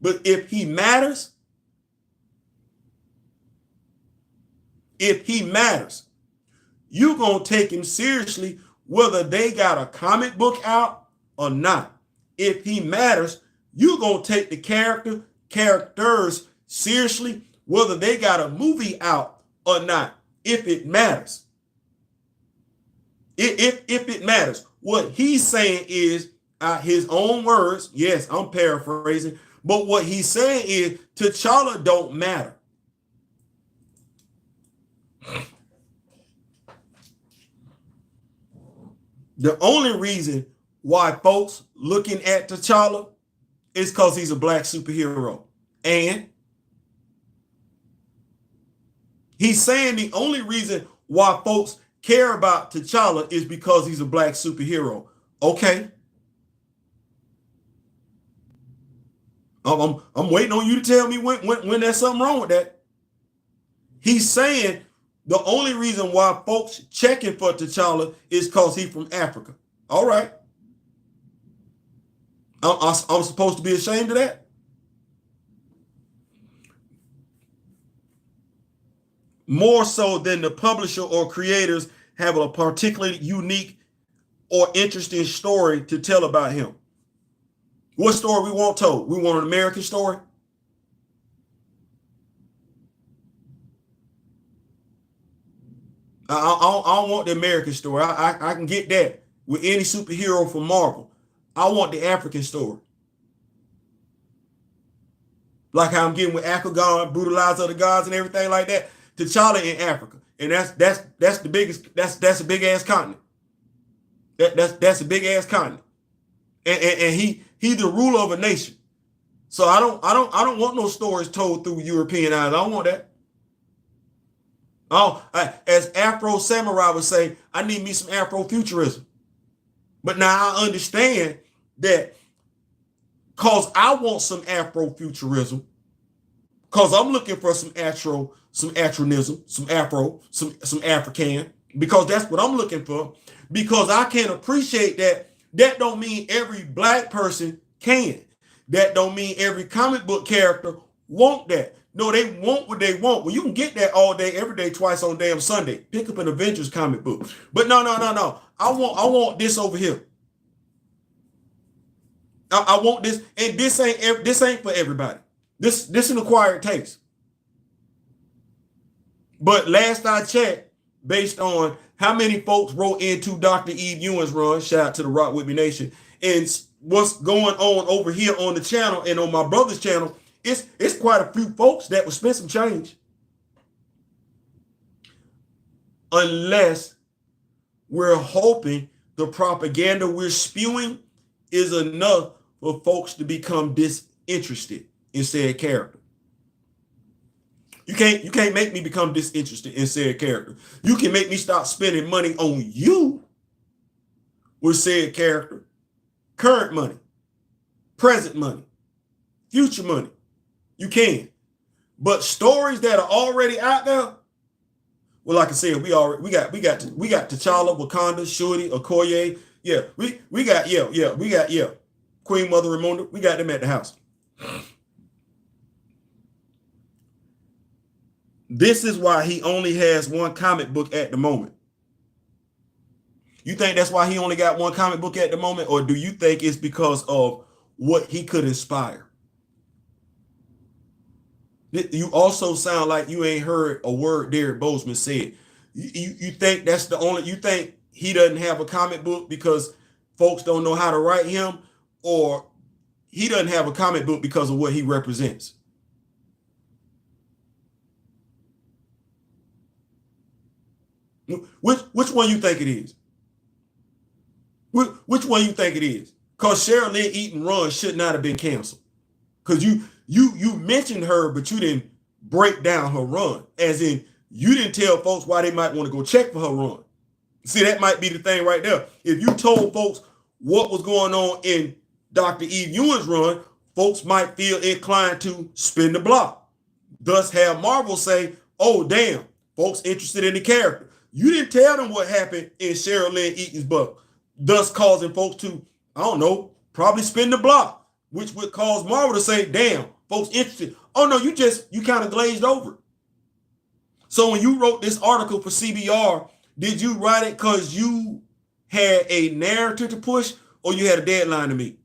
But if he matters, you gonna take him seriously whether they got a comic book out or not. If he matters, you gonna take the characters seriously whether they got a movie out or not. If it matters. If it matters. What he's saying is his own words. Yes, I'm paraphrasing. But what he's saying is T'Challa don't matter. The only reason why folks looking at T'Challa is because he's a black superhero. And he's saying the only reason why folks care about T'Challa is because he's a black superhero. Okay. I'm waiting on you to tell me when there's something wrong with that. He's saying the only reason why folks checking for T'Challa is because he's from Africa. All right. I'm supposed to be ashamed of that? More so than the publisher or creators have a particularly unique or interesting story to tell about him. What story we want told? We want an American story? I don't want the American story. I can get that with any superhero from Marvel. I want the African story. Like how I'm getting with Akagon, brutalizer of the gods and everything like that. T'Challa in Africa. And that's the biggest, that's a big ass continent. That's a big ass continent. And he's the ruler of a nation. So I don't want no stories told through European eyes. I don't want that. As Afro Samurai would say, I need me some Afrofuturism. But now I understand that because I want some Afrofuturism, because I'm looking for some Atronism, some African, because that's what I'm looking for, because I can appreciate that. That don't mean every black person can. That don't mean every comic book character want that. No, they want what they want. Well, you can get that all day, every day, twice on damn Sunday. Pick up an Avengers comic book. But no. I want this over here. I want this, and this ain't for everybody. This an acquired taste. But last I checked, based on how many folks wrote into Dr. Eve Ewing's run, shout out to the Rock With Me Nation, and what's going on over here on the channel and on my brother's channel, it's quite a few folks that will spend some change. Unless we're hoping the propaganda we're spewing is enough for folks to become disinterested in said character. You can't make me become disinterested in said character. You can make me stop spending money on you with said character. Current money, present money, future money. You can. But stories that are already out there, well, like I said, we got T'Challa, Wakanda, Shuri, Okoye. Yeah, we got Queen Mother Ramonda. We got them at the house. This is why he only has one comic book at the moment. You think that's why he only got one comic book at the moment? Or do you think it's because of what he could inspire? You also sound like you ain't heard a word Derek Bozeman said. You think that's the only, you think he doesn't have a comic book because folks don't know how to write him, or he doesn't have a comic book because of what he represents? Which one you think it is? Which one you think it is? Because Cheryl Lynn Eaton run should not have been canceled. Because you mentioned her, but you didn't break down her run. As in, you didn't tell folks why they might want to go check for her run. See, that might be the thing right there. If you told folks what was going on in Dr. Eve Ewing's run, folks might feel inclined to spin the block. Thus have Marvel say, oh, damn, folks interested in the character. You didn't tell them what happened in Cheryl Lynn Eaton's book, thus causing folks to, I don't know, probably spin the block, which would cause Marvel to say, damn, folks interested. Oh, no, you kind of glazed over. So when you wrote this article for CBR, did you write it because you had a narrative to push or you had a deadline to meet?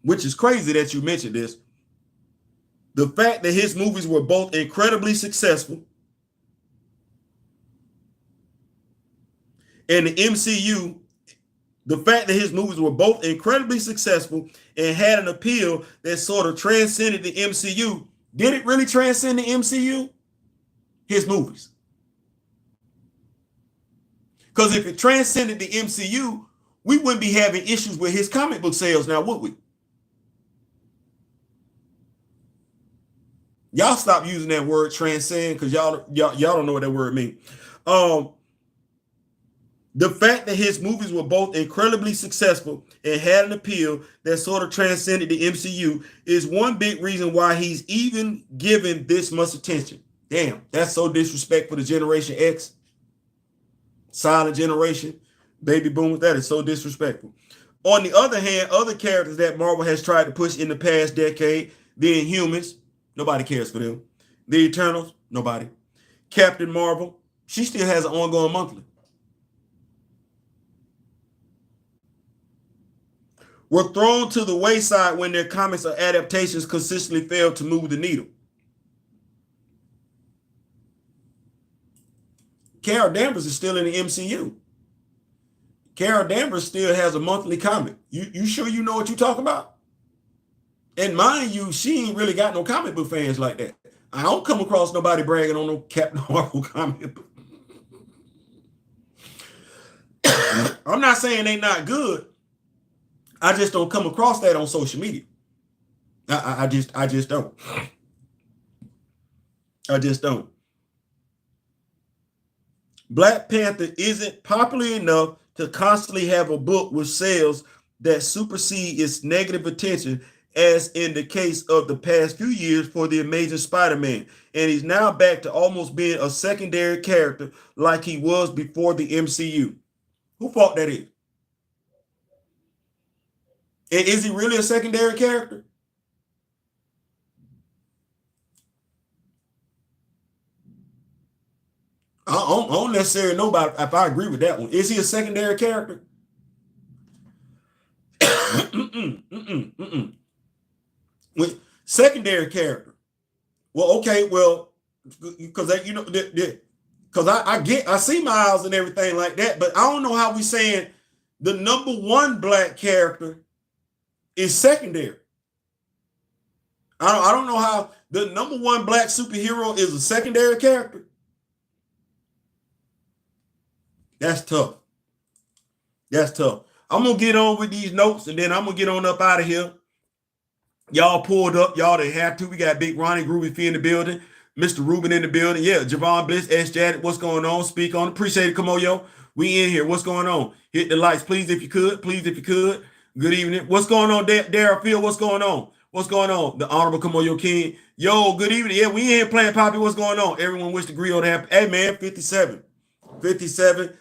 Which is crazy that you mentioned this. The fact that his movies were both incredibly successful and the MCU, the fact that his movies were both incredibly successful and had an appeal that sort of transcended the MCU. Did it really transcend the MCU? His movies. Because if it transcended the MCU, we wouldn't be having issues with his comic book sales now, would we? Y'all stop using that word transcend because y'all don't know what that word means. The fact that his movies were both incredibly successful and had an appeal that sort of transcended the MCU is one big reason why he's even given this much attention. Damn, that's so disrespectful to Generation X. Silent generation, baby boomers, that is so disrespectful. On the other hand, other characters that Marvel has tried to push in the past decade, the Inhumans, nobody cares for them. The Eternals, nobody. Captain Marvel, she still has an ongoing monthly. Were thrown to the wayside when their comics or adaptations consistently failed to move the needle. Carol Danvers is still in the MCU. Carol Danvers still has a monthly comic. You sure you know what you're talking about? And mind you, she ain't really got no comic book fans like that. I don't come across nobody bragging on no Captain Marvel comic book. I'm not saying they not good. I just don't come across that on social media. I just don't. I just don't. Black Panther isn't popular enough to constantly have a book with sales that supersede its negative attention, as in the case of the past few years for the Amazing Spider-Man. And he's now back to almost being a secondary character like he was before the MCU. Who fault that is? And is he really a secondary character? I don't necessarily know about if I agree with that one. Is he a secondary character? Secondary character. Well, okay, well, because because I see Miles and everything like that, but I don't know how we saying the number one black character is secondary. I don't know how the number one black superhero is a secondary character. That's tough. That's tough. I'm going to get on with these notes and then I'm going to get on up out of here. Y'all pulled up. Y'all didn't have to. We got Big Ronnie Groovy Fee in the building. Mr. Ruben in the building. Yeah, Javon Bliss, S. Janet. What's going on? Speak on it. Appreciate it. Come on, yo. We in here. What's going on? Hit the lights, please, if you could. Please, if you could. Good evening. What's going on, Darryl Field? What's going on? What's going on? The Honorable Kamoyo King. Yo, good evening. Yeah, we in here playing Poppy. What's going on? Everyone wish the grill to happen. Hey, man, 57. 57.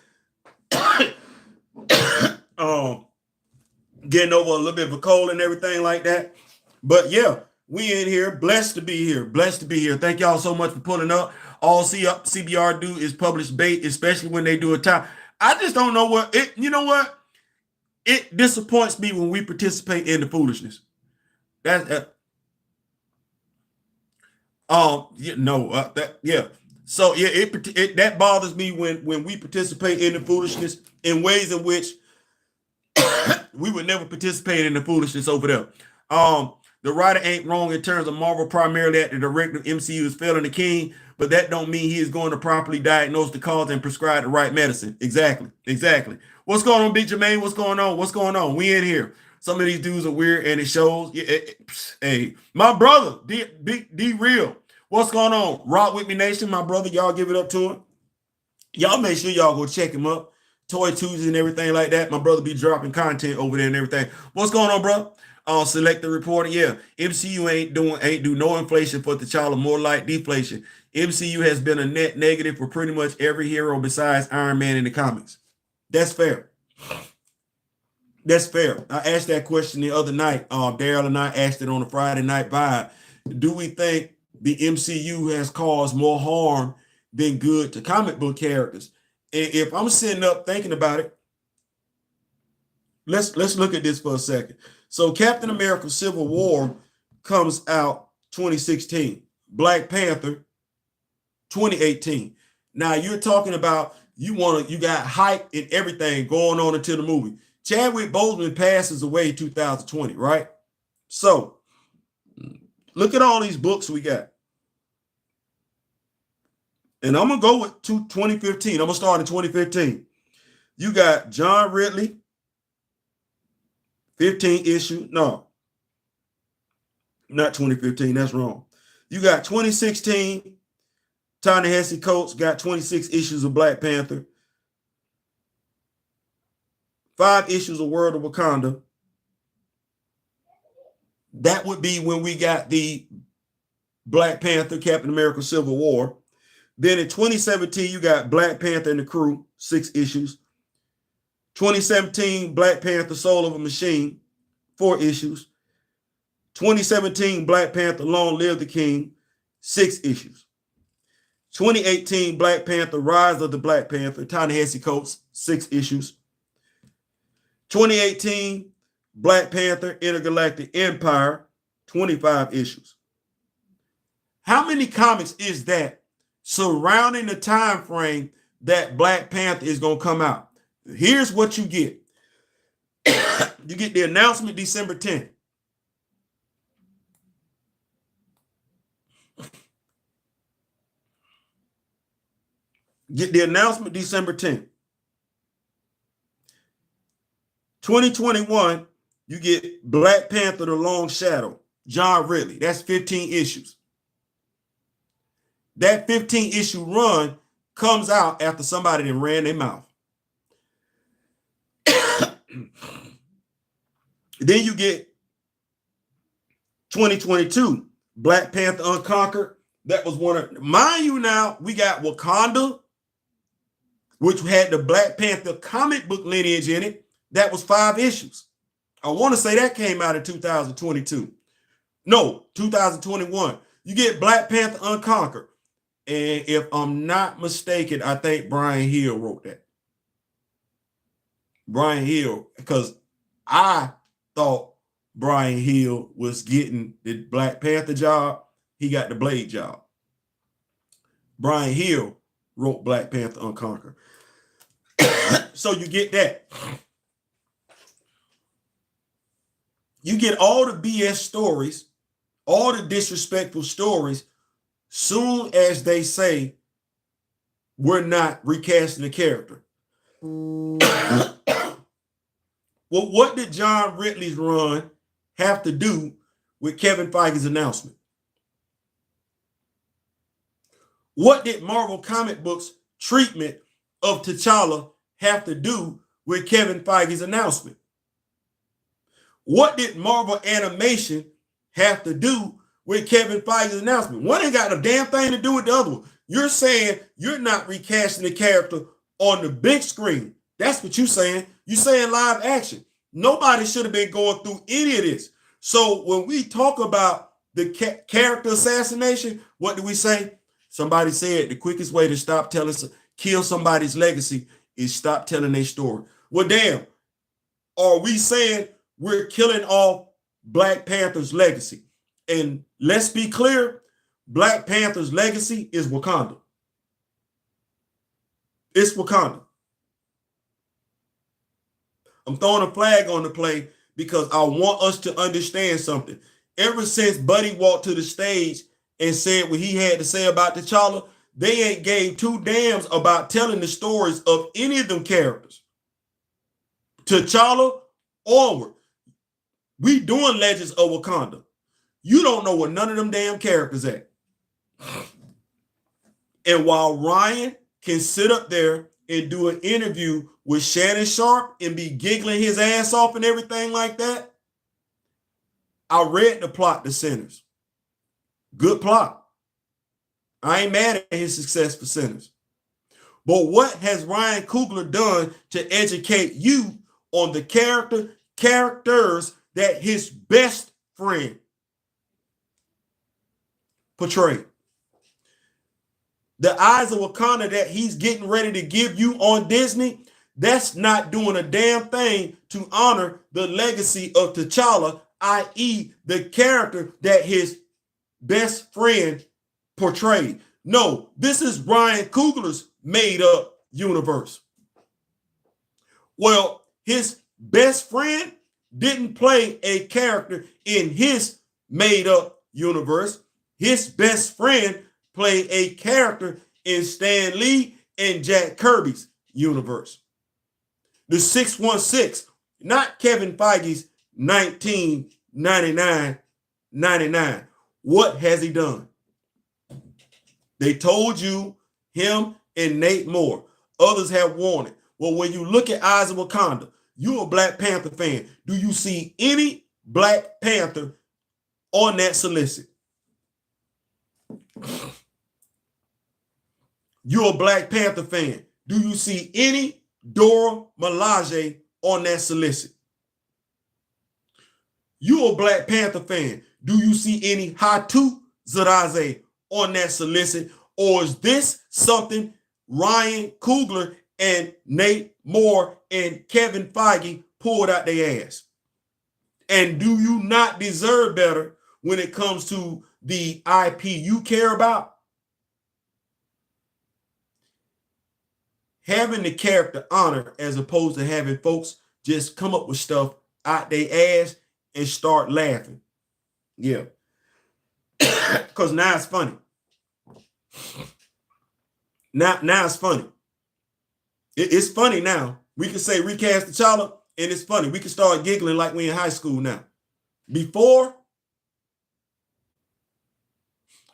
Getting over a little bit of a cold and everything like that. But yeah, we in here. Blessed to be here. Blessed to be here. Thank y'all so much for pulling up. All CBR do is publish bait, especially when they do a time. I just don't know what it, you know what? It disappoints me when we participate in the foolishness. So yeah, it that bothers me when we participate in the foolishness in ways in which we would never participate in the foolishness over there. The writer ain't wrong in terms of Marvel, primarily at the director of MCU is failing the king, but that don't mean he is going to properly diagnose the cause and prescribe the right medicine. Exactly. What's going on, Big Jermaine? What's going on? We in here. Some of these dudes are weird, and it shows. Hey, my brother, D Real. What's going on? Rock with me, Nation, my brother. Y'all give it up to him. Y'all make sure y'all go check him up. Toy Tuesday and everything like that. My brother be dropping content over there and everything. What's going on, bro? Select the reporter. Yeah, MCU ain't do no inflation for T'Challa, more like deflation. MCU has been a net negative for pretty much every hero besides Iron Man in the comics. That's fair. That's fair. I asked that question the other night. Daryl and I asked it on a Friday night vibe. Do we think the MCU has caused more harm than good to comic book characters? And if I'm sitting up thinking about it, let's look at this for a second. So Captain America Civil War comes out 2016. Black Panther 2018. Now you're talking about you got hype and everything going on into the movie. Chadwick Boseman passes away 2020, right? So look at all these books we got. And I'm going to go with 2015. I'm going to start in 2015. You got John Ridley, 15 issue. No, not 2015. That's wrong. You got 2016. Ta-Nehisi Coates got 26 issues of Black Panther. 5 issues of World of Wakanda. That would be when we got the Black Panther, Captain America Civil War. Then in 2017, you got Black Panther and the Crew, 6 issues. 2017, Black Panther, Soul of a Machine, 4 issues. 2017, Black Panther, Long Live the King, 6 issues. 2018, Black Panther, Rise of the Black Panther, Ta-Nehisi Coates, 6 issues. 2018, Black Panther, Intergalactic Empire, 25 issues. How many comics is that surrounding the time frame that Black Panther is going to come out? Here's what you get. You get the announcement December 10th. Get the announcement December 10th. 2021, you get Black Panther, The Long Shadow, John Ridley. That's 15 issues. That 15 issue run comes out after somebody that ran their mouth. Then you get 2022, Black Panther Unconquered. That was one of, mind you now, we got Wakanda, which had the Black Panther comic book lineage in it. That was 5 issues. I want to say that came out in 2022. No, 2021. You get Black Panther Unconquered. And if I'm not mistaken, I think Brian Hill wrote that. Brian Hill, because I thought Brian Hill was getting the Black Panther job. He got the Blade job. Brian Hill wrote Black Panther Unconquered. So you get that. You get all the BS stories, all the disrespectful stories, soon as they say we're not recasting the character. Well, what did John Ridley's run have to do with Kevin Feige's announcement? What did Marvel Comic Books' treatment of T'Challa have to do with Kevin Feige's announcement? What did Marvel Animation have to do with Kevin Feige's announcement? One ain't got a damn thing to do with the other one. You're saying you're not recasting the character on the big screen. That's what you're saying. You're saying live action. Nobody should have been going through any of this. So when we talk about the character assassination, what do we say? Somebody said the quickest way to kill somebody's legacy is stop telling their story. Well, damn, are we saying we're killing off Black Panther's legacy? And let's be clear, Black Panther's legacy is Wakanda. It's Wakanda. I'm throwing a flag on the play because I want us to understand something. Ever since Buddy walked to the stage and said what he had to say about T'Challa, they ain't gave 2 damns about telling the stories of any of them characters. T'Challa onward. We doing Legends of Wakanda. You don't know what none of them damn characters at. And while Ryan can sit up there and do an interview with Shannon Sharp and be giggling his ass off and everything like that, I read the plot to Sinners. Good plot. I ain't mad at his success for Sinners. But what has Ryan Coogler done to educate you on the characters that his best friend portrayed? The Eyes of Wakanda that he's getting ready to give you on Disney, that's not doing a damn thing to honor the legacy of T'Challa, i.e. the character that his best friend portrayed. No, this is Ryan Coogler's made up universe. Well, his best friend didn't play a character in his made up universe. His best friend played a character in Stan Lee and Jack Kirby's universe. The 616, not Kevin Feige's 1999. What has he done? They told you him and Nate Moore. Others have warned it. Well, when you look at Eyes of Wakanda, you're a Black Panther fan. Do you see any Black Panther on that solicit? You're a Black Panther fan. Do you see any Dora Milaje on that solicit? You're a Black Panther fan. Do you see any Hatu Zaraze on that solicit? Or is this something Ryan Coogler and Nate Moore and Kevin Feige pulled out their ass? And do you not deserve better when it comes to the IP you care about? Having the character honor as opposed to having folks just come up with stuff out their ass and start laughing. Yeah. Because now it's funny. Now it's funny. It's funny now. We can say recast T'Challa, and it's funny. We can start giggling like we in high school now. Before,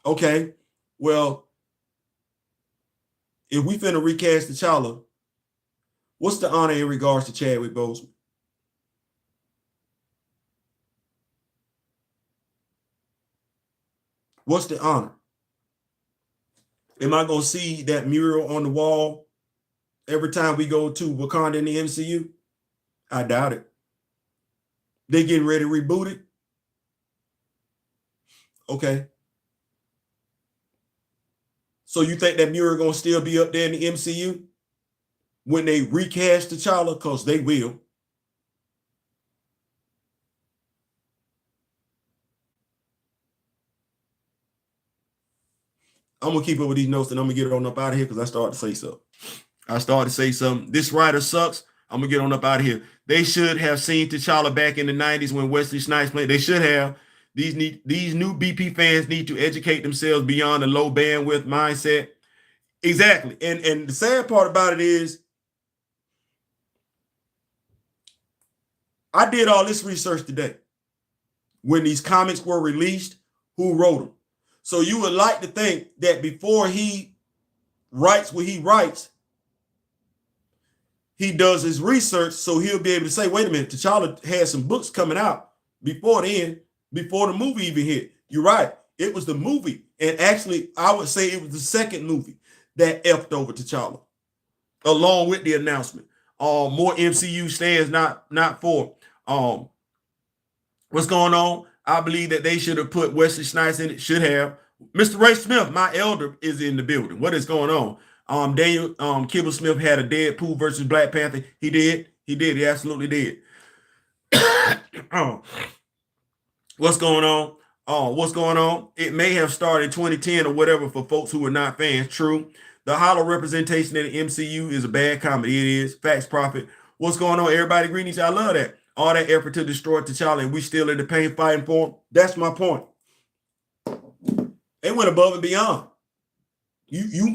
okay, well, if we finna recast T'Challa, what's the honor in regards to Chadwick Boseman? What's the honor? Am I going to see that mural on the wall every time we go to Wakanda in the MCU? I doubt it. They getting ready to reboot it? Okay. So you think that mural going to still be up there in the MCU when they recast T'Challa? Because they will. I'm going to keep up with these notes and I'm going to get on up out of here because I started to say something. This writer sucks. I'm going to get on up out of here. They should have seen T'Challa back in the 90s when Wesley Snipes played. They should have. These new BP fans need to educate themselves beyond the low bandwidth mindset. Exactly. And the sad part about it is I did all this research today. When these comics were released, who wrote them? So you would like to think that before he writes what he writes, he does his research so he'll be able to say, wait a minute, T'Challa had some books coming out before then, before the movie even hit. You're right. It was the movie. And actually, I would say it was the second movie that effed over T'Challa, along with the announcement. More MCU stands not for. What's going on? I believe that they should have put Wesley Snipes in it. Should have. Mr. Ray Smith, my elder, is in the building. What is going on? Daniel Kibble Smith had a Deadpool versus Black Panther. He did. He absolutely did. What's going on? It may have started 2010 or whatever for folks who are not fans. True. The hollow representation of the MCU is a bad comedy. It is. Facts, profit. What's going on? Everybody greetings. I love that. All that effort to destroy T'Challa and we still in the pain fighting for him. That's my point. They went above and beyond. You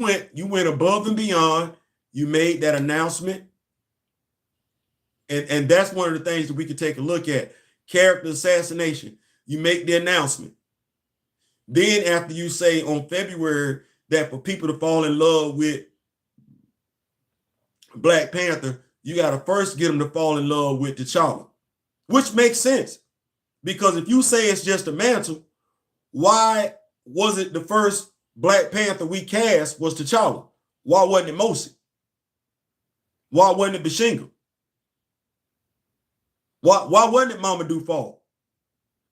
went above and beyond. You made that announcement. And that's one of the things that we could take a look at. Character assassination. You make the announcement. Then after you say on February that for people to fall in love with Black Panther, you got to first get them to fall in love with T'Challa, which makes sense. Because if you say it's just a mantle, why was it the first Black Panther we cast was T'Challa? Why wasn't it Mosi? Why wasn't it Bashinga? Why wasn't it Mamadou Fall?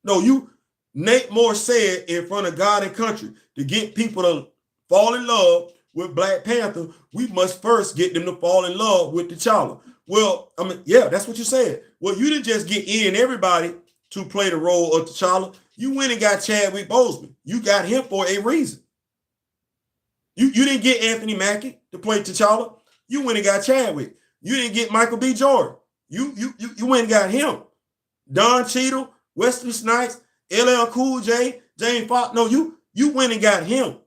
No, Nate Moore said in front of God and country, to get people to fall in love with Black Panther, we must first get them to fall in love with T'Challa. Well, I mean, yeah, that's what you said. Well, you didn't just get in everybody to play the role of T'Challa. You went and got Chadwick Boseman. You got him for a reason. You didn't get Anthony Mackie to play T'Challa. You went and got Chadwick. You didn't get Michael B. Jordan. You went and got him. Don Cheadle, Wesley Snipes, LL Cool J, Jane Fox. No, you went and got him.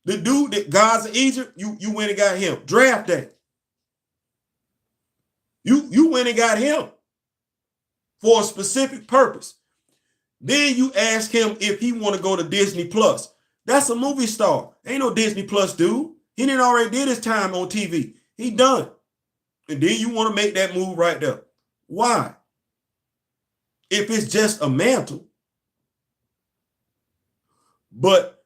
The dude that Gods of Egypt, you went and got him. Draft day. You went and got him for a specific purpose. Then you ask him if he want to go to Disney Plus. That's a movie star. Ain't no Disney Plus dude. He didn't already did his time on TV. He done. And then you want to make that move right there. Why? If it's just a mantle. But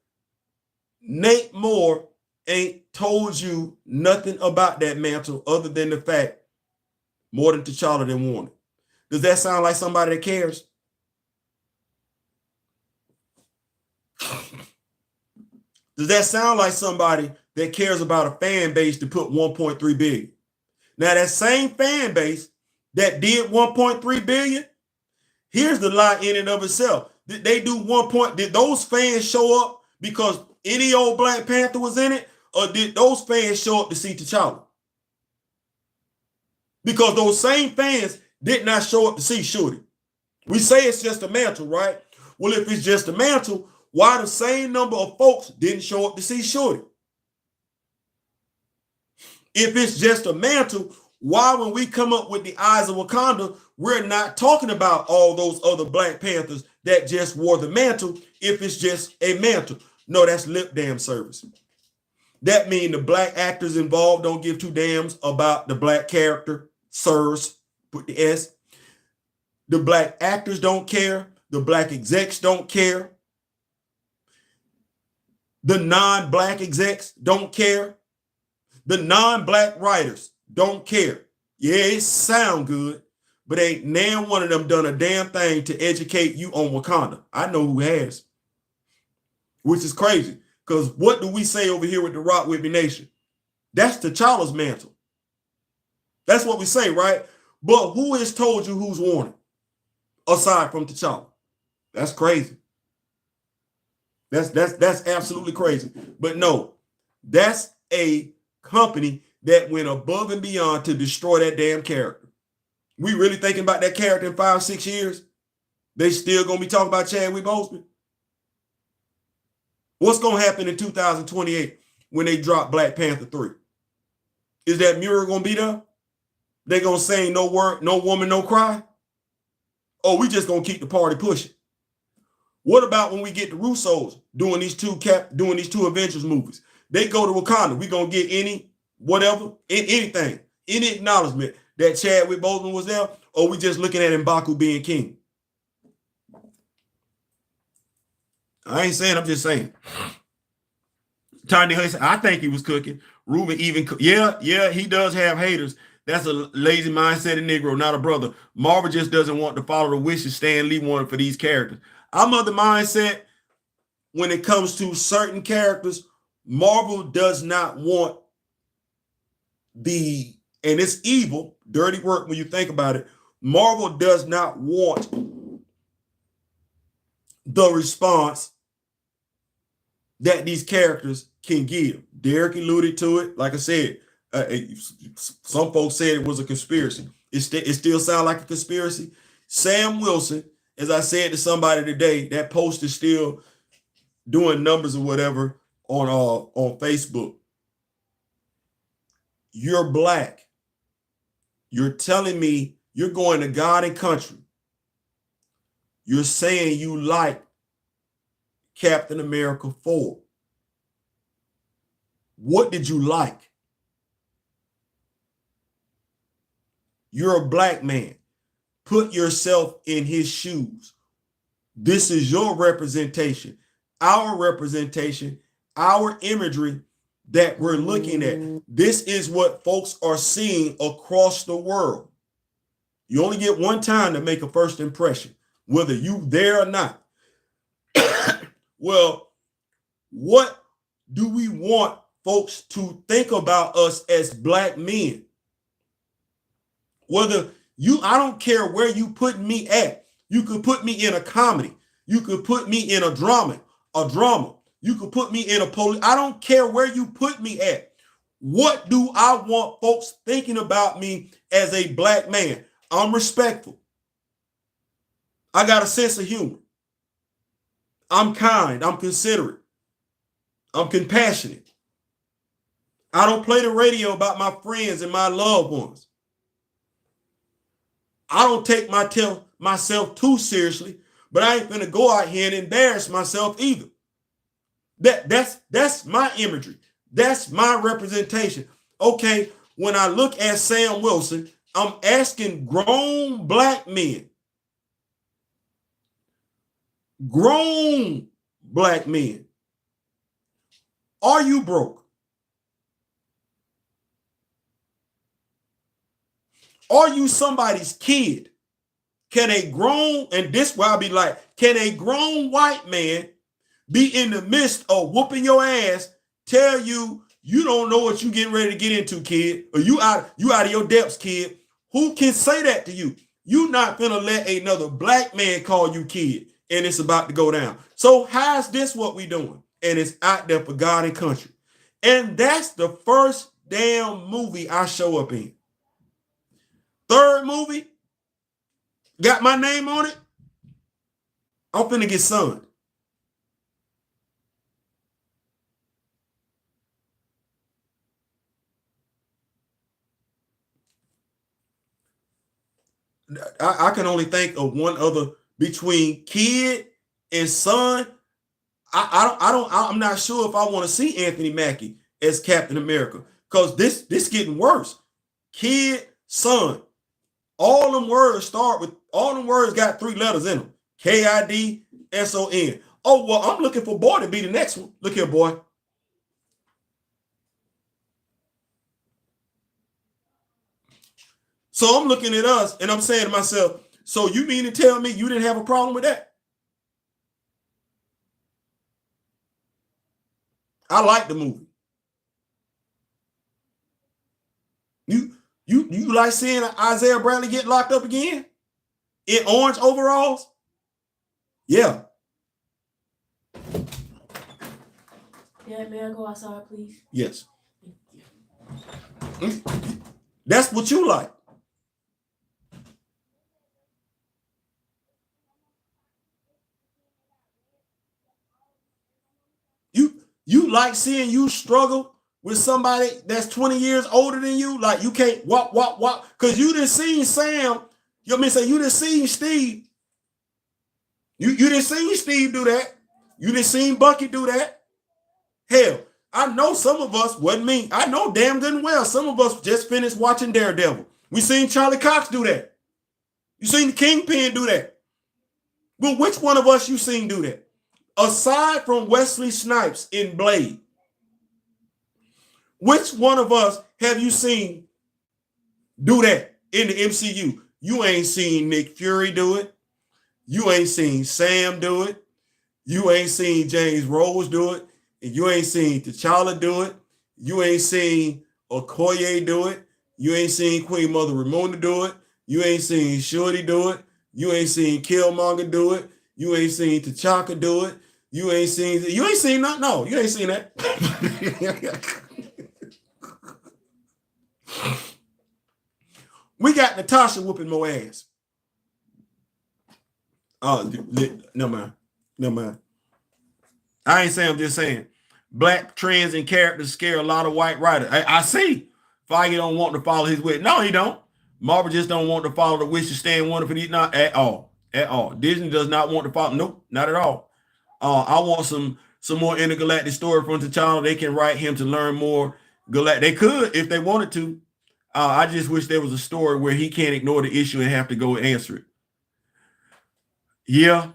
Nate Moore ain't told you nothing about that mantle other than the fact more than T'Challa than wanted. Does that sound like somebody that cares? Does that sound like somebody that cares about a fan base to put 1.3 billion? Now that same fan base that did 1.3 billion, here's the lie in and of itself. Did they do did those fans show up because any old Black Panther was in it, or did those fans show up to see T'Challa? Because those same fans did not show up to see Shorty. We say it's just a mantle, right? Well, if it's just a mantle, why the same number of folks didn't show up to see Shorty? If it's just a mantle, why when we come up with the Eyes of Wakanda, we're not talking about all those other Black Panthers that just wore the mantle if it's just a mantle? No, that's lip damn service. That means the Black actors involved don't give two damns about the Black character, sirs, put the S. The Black actors don't care. The Black execs don't care. The non-Black execs don't care. The non-Black writers don't care. Yeah, it sound good, but ain't now one of them done a damn thing to educate you on Wakanda. I know who has, which is crazy. Because what do we say over here with the Rock With Me Nation? That's T'Challa's mantle. That's what we say, right? But who has told you who's worn it aside from T'Challa? That's crazy. That's absolutely crazy. But no, that's a company that went above and beyond to destroy that damn character. We really thinking about that character in 5-6 years? They still gonna be talking about Chadwick Boseman? What's gonna happen in 2028 when they drop Black Panther 3? Is that mural gonna be there? They gonna sing No Word, No Woman, No Cry? Or we just gonna keep the party pushing? What about when we get the Russos doing these two Avengers movies? They go to Wakanda. We gonna get anything, any acknowledgement that Chadwick Boseman was there, or we just looking at M'Baku being king? I ain't saying, I'm just saying. Tiny Hudson, I think he was cooking. Ruben even, yeah, he does have haters. That's a lazy mindset of Negro, not a brother. Marvel just doesn't want to follow the wishes Stan Lee wanted for these characters. I'm of the mindset when it comes to certain characters, Marvel does not want and it's evil, dirty work when you think about it. Marvel does not want the response that these characters can give. Derek alluded to it. Like I said, some folks said it was a conspiracy. It still sounds like a conspiracy. Sam Wilson, as I said to somebody today, that post is still doing numbers or whatever on Facebook. You're Black. You're telling me you're going to God and country. You're saying you like Captain America 4? What did you like? You're a black man. Put yourself in his shoes. This is your representation, our imagery that we're looking at. This is what folks are seeing across the world. You only get one time to make a first impression, whether you there or not. Well, what do we want folks to think about us as black men? Whether I don't care where you put me at. You could put me in a comedy. You could put me in a drama. You could put me in a police. I don't care where you put me at. What do I want folks thinking about me as a black man? I'm respectful. I got a sense of humor. I'm kind. I'm considerate. I'm compassionate. I don't play the radio about my friends and my loved ones. I don't take myself too seriously, but I ain't gonna go out here and embarrass myself either. That's my imagery. That's my representation. Okay, when I look at Sam Wilson, I'm asking grown black men, are you broke? Are you somebody's kid? Can a grown, and this why I be like, can a grown white man be in the midst of whooping your ass, tell you you don't know what you getting ready to get into, kid, or you out of your depths, kid? Who can say that to you? You not gonna let another black man call you kid, and it's about to go down. So how's this what we doing? And it's out there for God and country. And that's the first damn movie I show up in. Third movie, got my name on it, I'm finna get sunned. I can only think of one other between kid and son. I'm not sure if I want to see Anthony Mackie as Captain America, because this getting worse. Kid, son. All them words got 3 letters in them. KIDSON. Oh, well, I'm looking for boy to be the next one. Look here, boy. So I'm looking at us and I'm saying to myself, so you mean to tell me you didn't have a problem with that? I like the movie. You like seeing Isaiah Bradley get locked up again in orange overalls? Yeah. Yeah, may I go outside, please? Yes. That's what you like. You like seeing you struggle with somebody that's 20 years older than you? Like you can't walk, because you didn't see Sam. You know what I mean? Say you didn't see Steve. You didn't see Steve do that. You didn't see Bucky do that. Hell, I know some of us, wasn't me. I know damn good and well, some of us just finished watching Daredevil. We seen Charlie Cox do that. You seen the Kingpin do that. Well, which one of us you seen do that? Aside from Wesley Snipes in Blade, which one of us have you seen do that in the MCU? You ain't seen Nick Fury do it. You ain't seen Sam do it. You ain't seen James Rose do it. And you ain't seen T'Challa do it. You ain't seen Okoye do it. You ain't seen Queen Mother Ramona do it. You ain't seen Shorty do it. You ain't seen Killmonger do it. You ain't seen T'Chaka do it. You ain't seen nothing. No, you ain't seen that. We got Natasha whooping more ass. Oh, no man. I ain't saying, I'm just saying. Black trends and characters scare a lot of white writers. I see. Feige don't want to follow his wish. No, he don't. Marvel just don't want to follow the wish to stand wonderful. He's not at all. At all. Disney does not want to follow. Nope, not at all. I want some more intergalactic story from T'Challa. They can write him to learn more. They could if they wanted to. I just wish there was a story where he can't ignore the issue and have to go answer it. Yeah.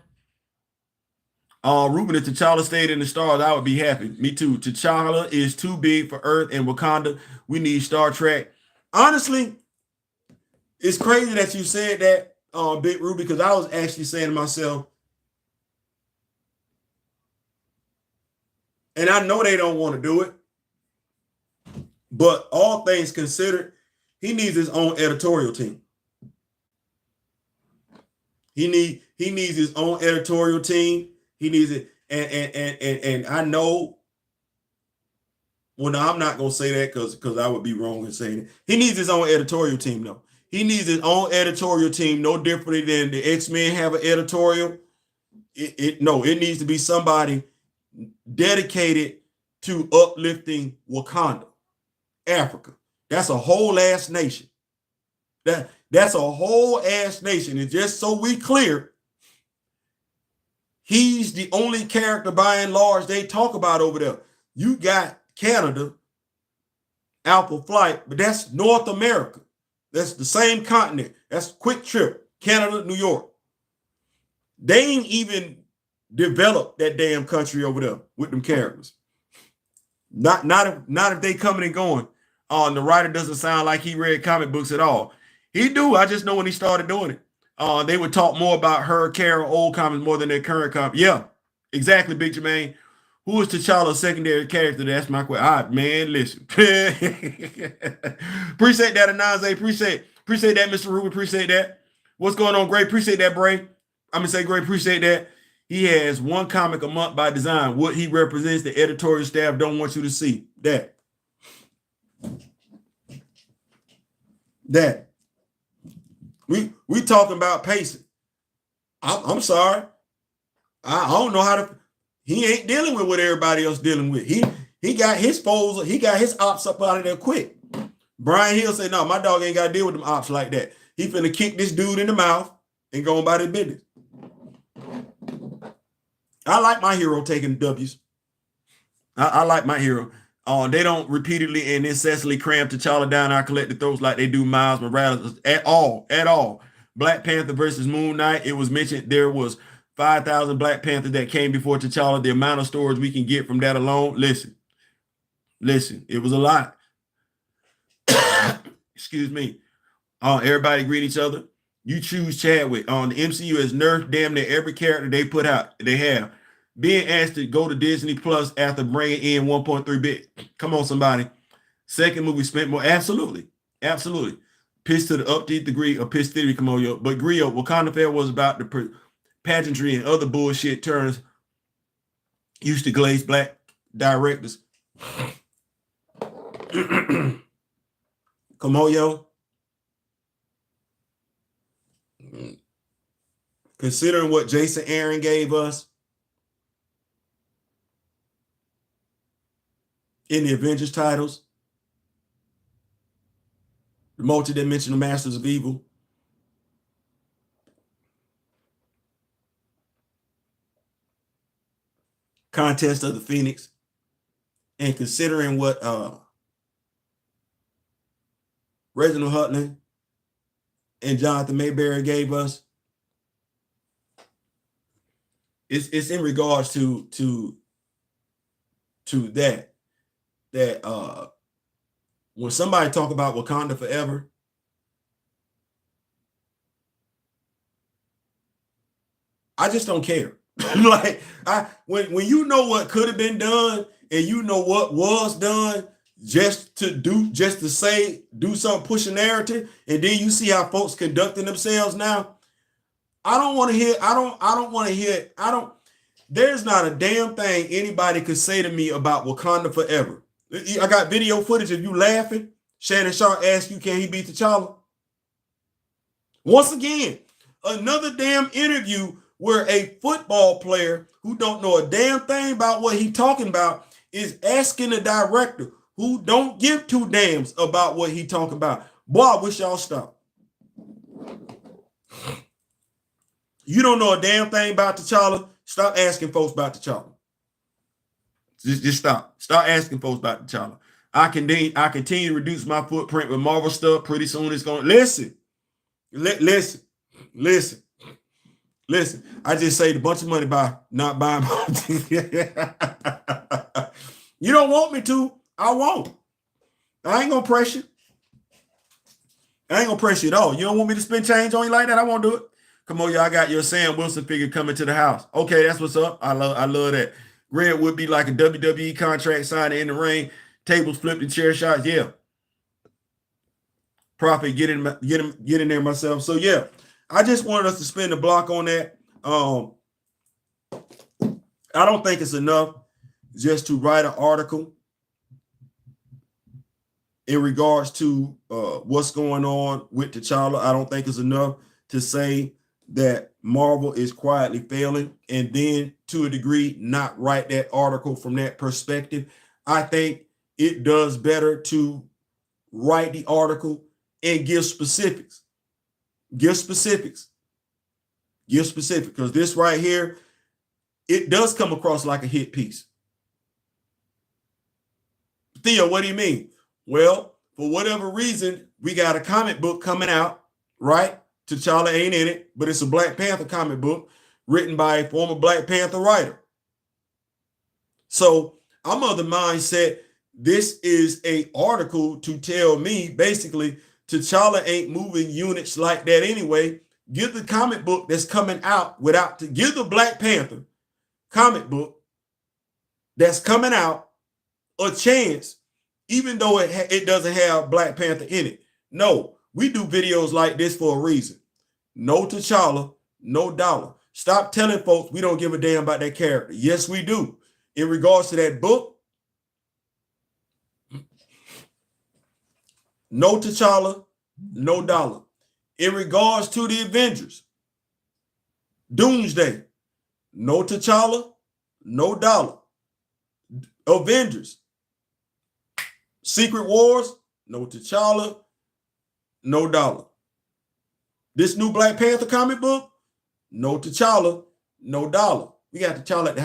Ruben, if T'Challa stayed in the stars, I would be happy. Me too. T'Challa is too big for Earth and Wakanda. We need Star Trek. Honestly, it's crazy that you said that, Big Ruby, because I was actually saying to myself, and I know they don't want to do it, but all things considered, he needs his own editorial team. He needs his own editorial team. He needs it, and I know. Well, no, I'm not gonna say that because I would be wrong in saying it. He needs his own editorial team, though. He needs his own editorial team, no differently than the X-Men have an editorial. It needs to be somebody dedicated to uplifting Wakanda, Africa. That's a whole ass nation. That's a whole ass nation. And just so we clear, he's the only character by and large they talk about over there. You got Canada, Alpha Flight, but that's North America. That's the same continent. That's Quick Trip, Canada, New York. They ain't even developed that damn country over there with them characters. Not if they coming and going. The writer doesn't sound like he read comic books at all. He do. I just know when he started doing it. They would talk more about her Carol old comics more than their current comics. Yeah, exactly, Big Jermaine. Who is T'Challa's secondary character? That's my question. All right, man, listen. Appreciate that, Ananze. Appreciate that, Mr. Ruby. Appreciate that. What's going on, Gray? Appreciate that, Bray. I'm going to say, Gray, appreciate that. He has one comic a month by design. What he represents, the editorial staff don't want you to see. That. We talking about pacing. I'm sorry. I don't know how to. He ain't dealing with what everybody else dealing with. He got his foes. He got his ops up out of there quick. Brian Hill said, "No, my dog ain't got to deal with them ops like that. He finna kick this dude in the mouth and go about his business." I like my hero taking W's. I like my hero. They don't repeatedly and incessantly cram T'Challa down our collective throats like they do Miles Morales at all. Black Panther versus Moon Knight. It was mentioned there was 5,000 Black Panthers that came before T'Challa. The amount of stories we can get from that alone. Listen, it was a lot. Excuse me. Everybody greet each other. You choose Chadwick. The MCU has nerfed damn near every character they put out. They have. Being asked to go to Disney Plus after bringing in 1.3 billion. Come on, somebody. Second movie spent more. Absolutely. Pissed to the upbeat degree of piss theory. Come on, yo. But Grio, Wakanda Fair was about the pageantry and other bullshit turns used to glaze Black directors. Come on, yo. Considering what Jason Aaron gave us in the Avengers titles, the multidimensional Masters of Evil, Contest of the Phoenix, and considering what Reginald Hudlin and Jonathan Maberry gave us, it's in regards to that when somebody talk about Wakanda forever, I just don't care. Like when you know what could have been done and you know what was done just to do something, push a narrative, and then you see how folks conducting themselves now. I don't want to hear. There's not a damn thing anybody could say to me about Wakanda forever. I got video footage of you laughing. Shannon Sharp asked you, can he beat T'Challa? Once again, another damn interview where a football player who don't know a damn thing about what he talking about is asking the director who don't give two damns about what he talking about. Boy, I wish y'all stop. You don't know a damn thing about T'Challa. Stop asking folks about T'Challa. Just stop. Start asking folks about T'Challa. I continue to reduce my footprint with Marvel stuff. Pretty soon it's going to listen. I just saved a bunch of money by not buying. You don't want me to, I won't. I ain't gonna press you. I ain't gonna press you at all. You don't want me to spend change on you like that? I won't do it. Come on, y'all. I got your Sam Wilson figure coming to the house. Okay, that's what's up. I love that. Red would be like a WWE contract signing in the ring, tables flipped and chair shots. Yeah. Profit, get in there myself. So yeah, I just wanted us to spend a block on that. I don't think it's enough just to write an article in regards to what's going on with T'Challa. I don't think it's enough to say that Marvel is quietly failing and then to a degree not write that article from that perspective. I think it does better to write the article and give specifics. Give specifics. Because this right here, it does come across like a hit piece. Theo, what do you mean? Well, for whatever reason, we got a comic book coming out, right? T'Challa ain't in it, but it's a Black Panther comic book written by a former Black Panther writer. So I'm of the mindset, this is an article to tell me, basically, T'Challa ain't moving units like that anyway. Give the comic book that's coming out give the Black Panther comic book that's coming out a chance, even though it doesn't have Black Panther in it. No, we do videos like this for a reason. No T'Challa, no dollar. Stop telling folks we don't give a damn about that character. Yes, we do. In regards to that book, no T'Challa, no dollar. In regards to the Avengers, Doomsday, no T'Challa, no dollar. Avengers, Secret Wars, no T'Challa, no dollar. This new Black Panther comic book, no T'Challa, no dollar. We got T'Challa at the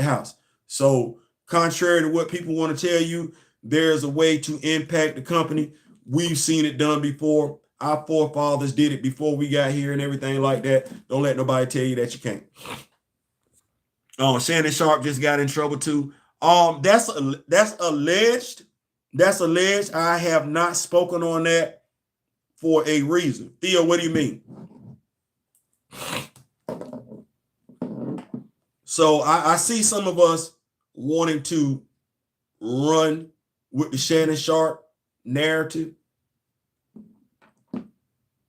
house. So contrary to what people want to tell you, there's a way to impact the company. We've seen it done before. Our forefathers did it before we got here and everything like that. Don't let nobody tell you that you can't. Shannon Sharp just got in trouble too. That's alleged. That's alleged. I have not spoken on that for a reason. Theo, what do you mean? So I see some of us wanting to run with the Shannon Sharp narrative.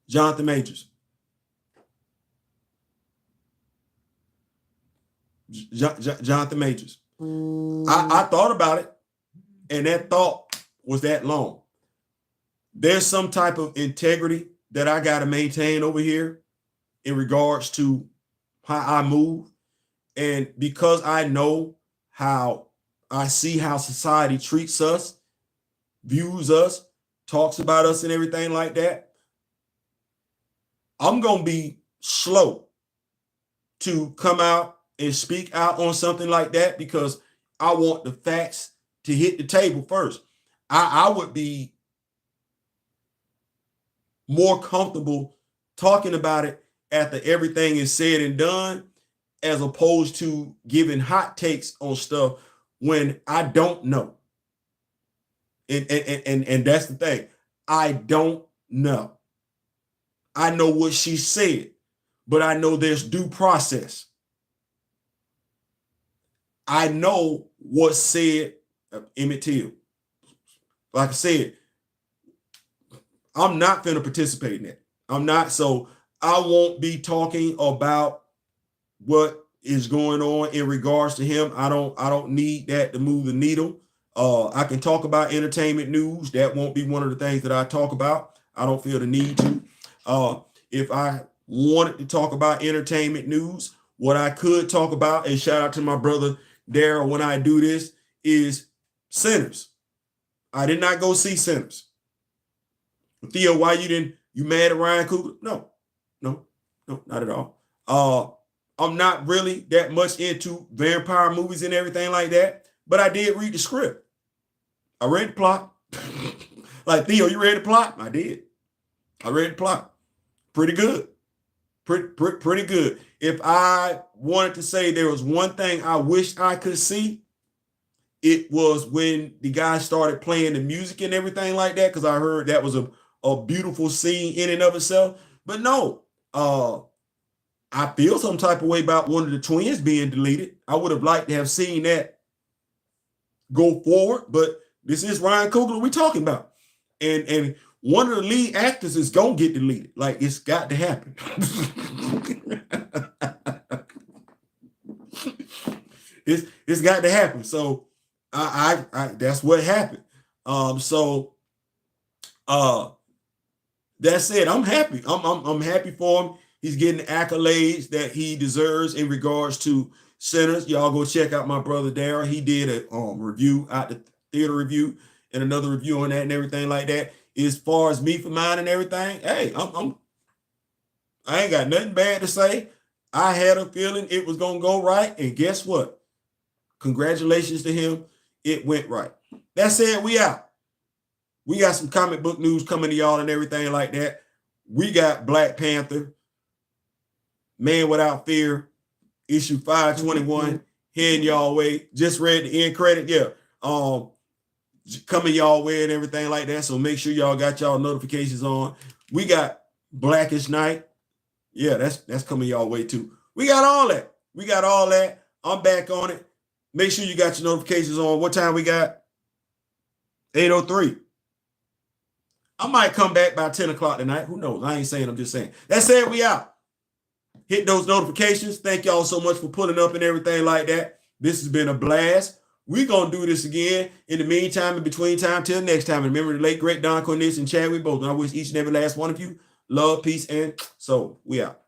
Jonathan Majors. Jonathan Majors. I thought about it, and that thought was that long. There's some type of integrity that I got to maintain over here in regards to how I move. And because I know how I see how society treats us, views us, talks about us and everything like that, I'm going to be slow to come out and speak out on something like that because I want the facts to hit the table first. I would be more comfortable talking about it after everything is said and done, as opposed to giving hot takes on stuff when I don't know. And that's the thing. I don't know. I know what she said, but I know there's due process. I know what's said, Emmett Till. Like I said, I'm not going to participate in that. I'm not. So I won't be talking about what is going on in regards to him. I don't need that to move the needle. I can talk about entertainment news. That won't be one of the things that I talk about. I don't feel the need to. If I wanted to talk about entertainment news, what I could talk about, and shout out to my brother Daryl when I do this, is Sinners. I did not go see Sinners. Theo, why you didn't You mad at Ryan Coogler? No, not at all. I'm not really that much into vampire movies and everything like that, but I did read the script. I read the plot. Like, Theo, you read the plot? I did. I read the plot. Pretty good. Pretty good. If I wanted to say there was one thing I wish I could see, it was when the guy started playing the music and everything like that, because I heard that was a beautiful scene in and of itself. But no, I feel some type of way about one of the twins being deleted. I would have liked to have seen that go forward, but this is Ryan Coogler we're talking about. And one of the lead actors is going to get deleted. Like, it's got to happen. It's got to happen. So I that's what happened. That said, I'm happy. I'm happy for him. He's getting accolades that he deserves in regards to Sinners. Y'all go check out my brother Darryl. He did a review out the theater review and another review on that and everything like that. As far as me for mine and everything, hey, I ain't got nothing bad to say. I had a feeling it was gonna go right, and guess what? Congratulations to him. It went right. That said, we out. We got some comic book news coming to y'all and everything like that. We got Black Panther, Man Without Fear, issue 521, heading y'all way. Just read the end credit. Yeah. Coming y'all way and everything like that. So make sure y'all got y'all notifications on. We got Blackest Night. Yeah, that's coming y'all way too. We got all that. I'm back on it. Make sure you got your notifications on. What time we got? 8:03. I might come back by 10 o'clock tonight. Who knows? I ain't saying, I'm just saying. That said, we out. Hit those notifications. Thank y'all so much for pulling up and everything like that. This has been a blast. We're going to do this again. In the meantime, in between time, till next time. Remember the late, great Don Cornelius and Chadwick both. And I wish each and every last one of you love, peace, and soul. We out.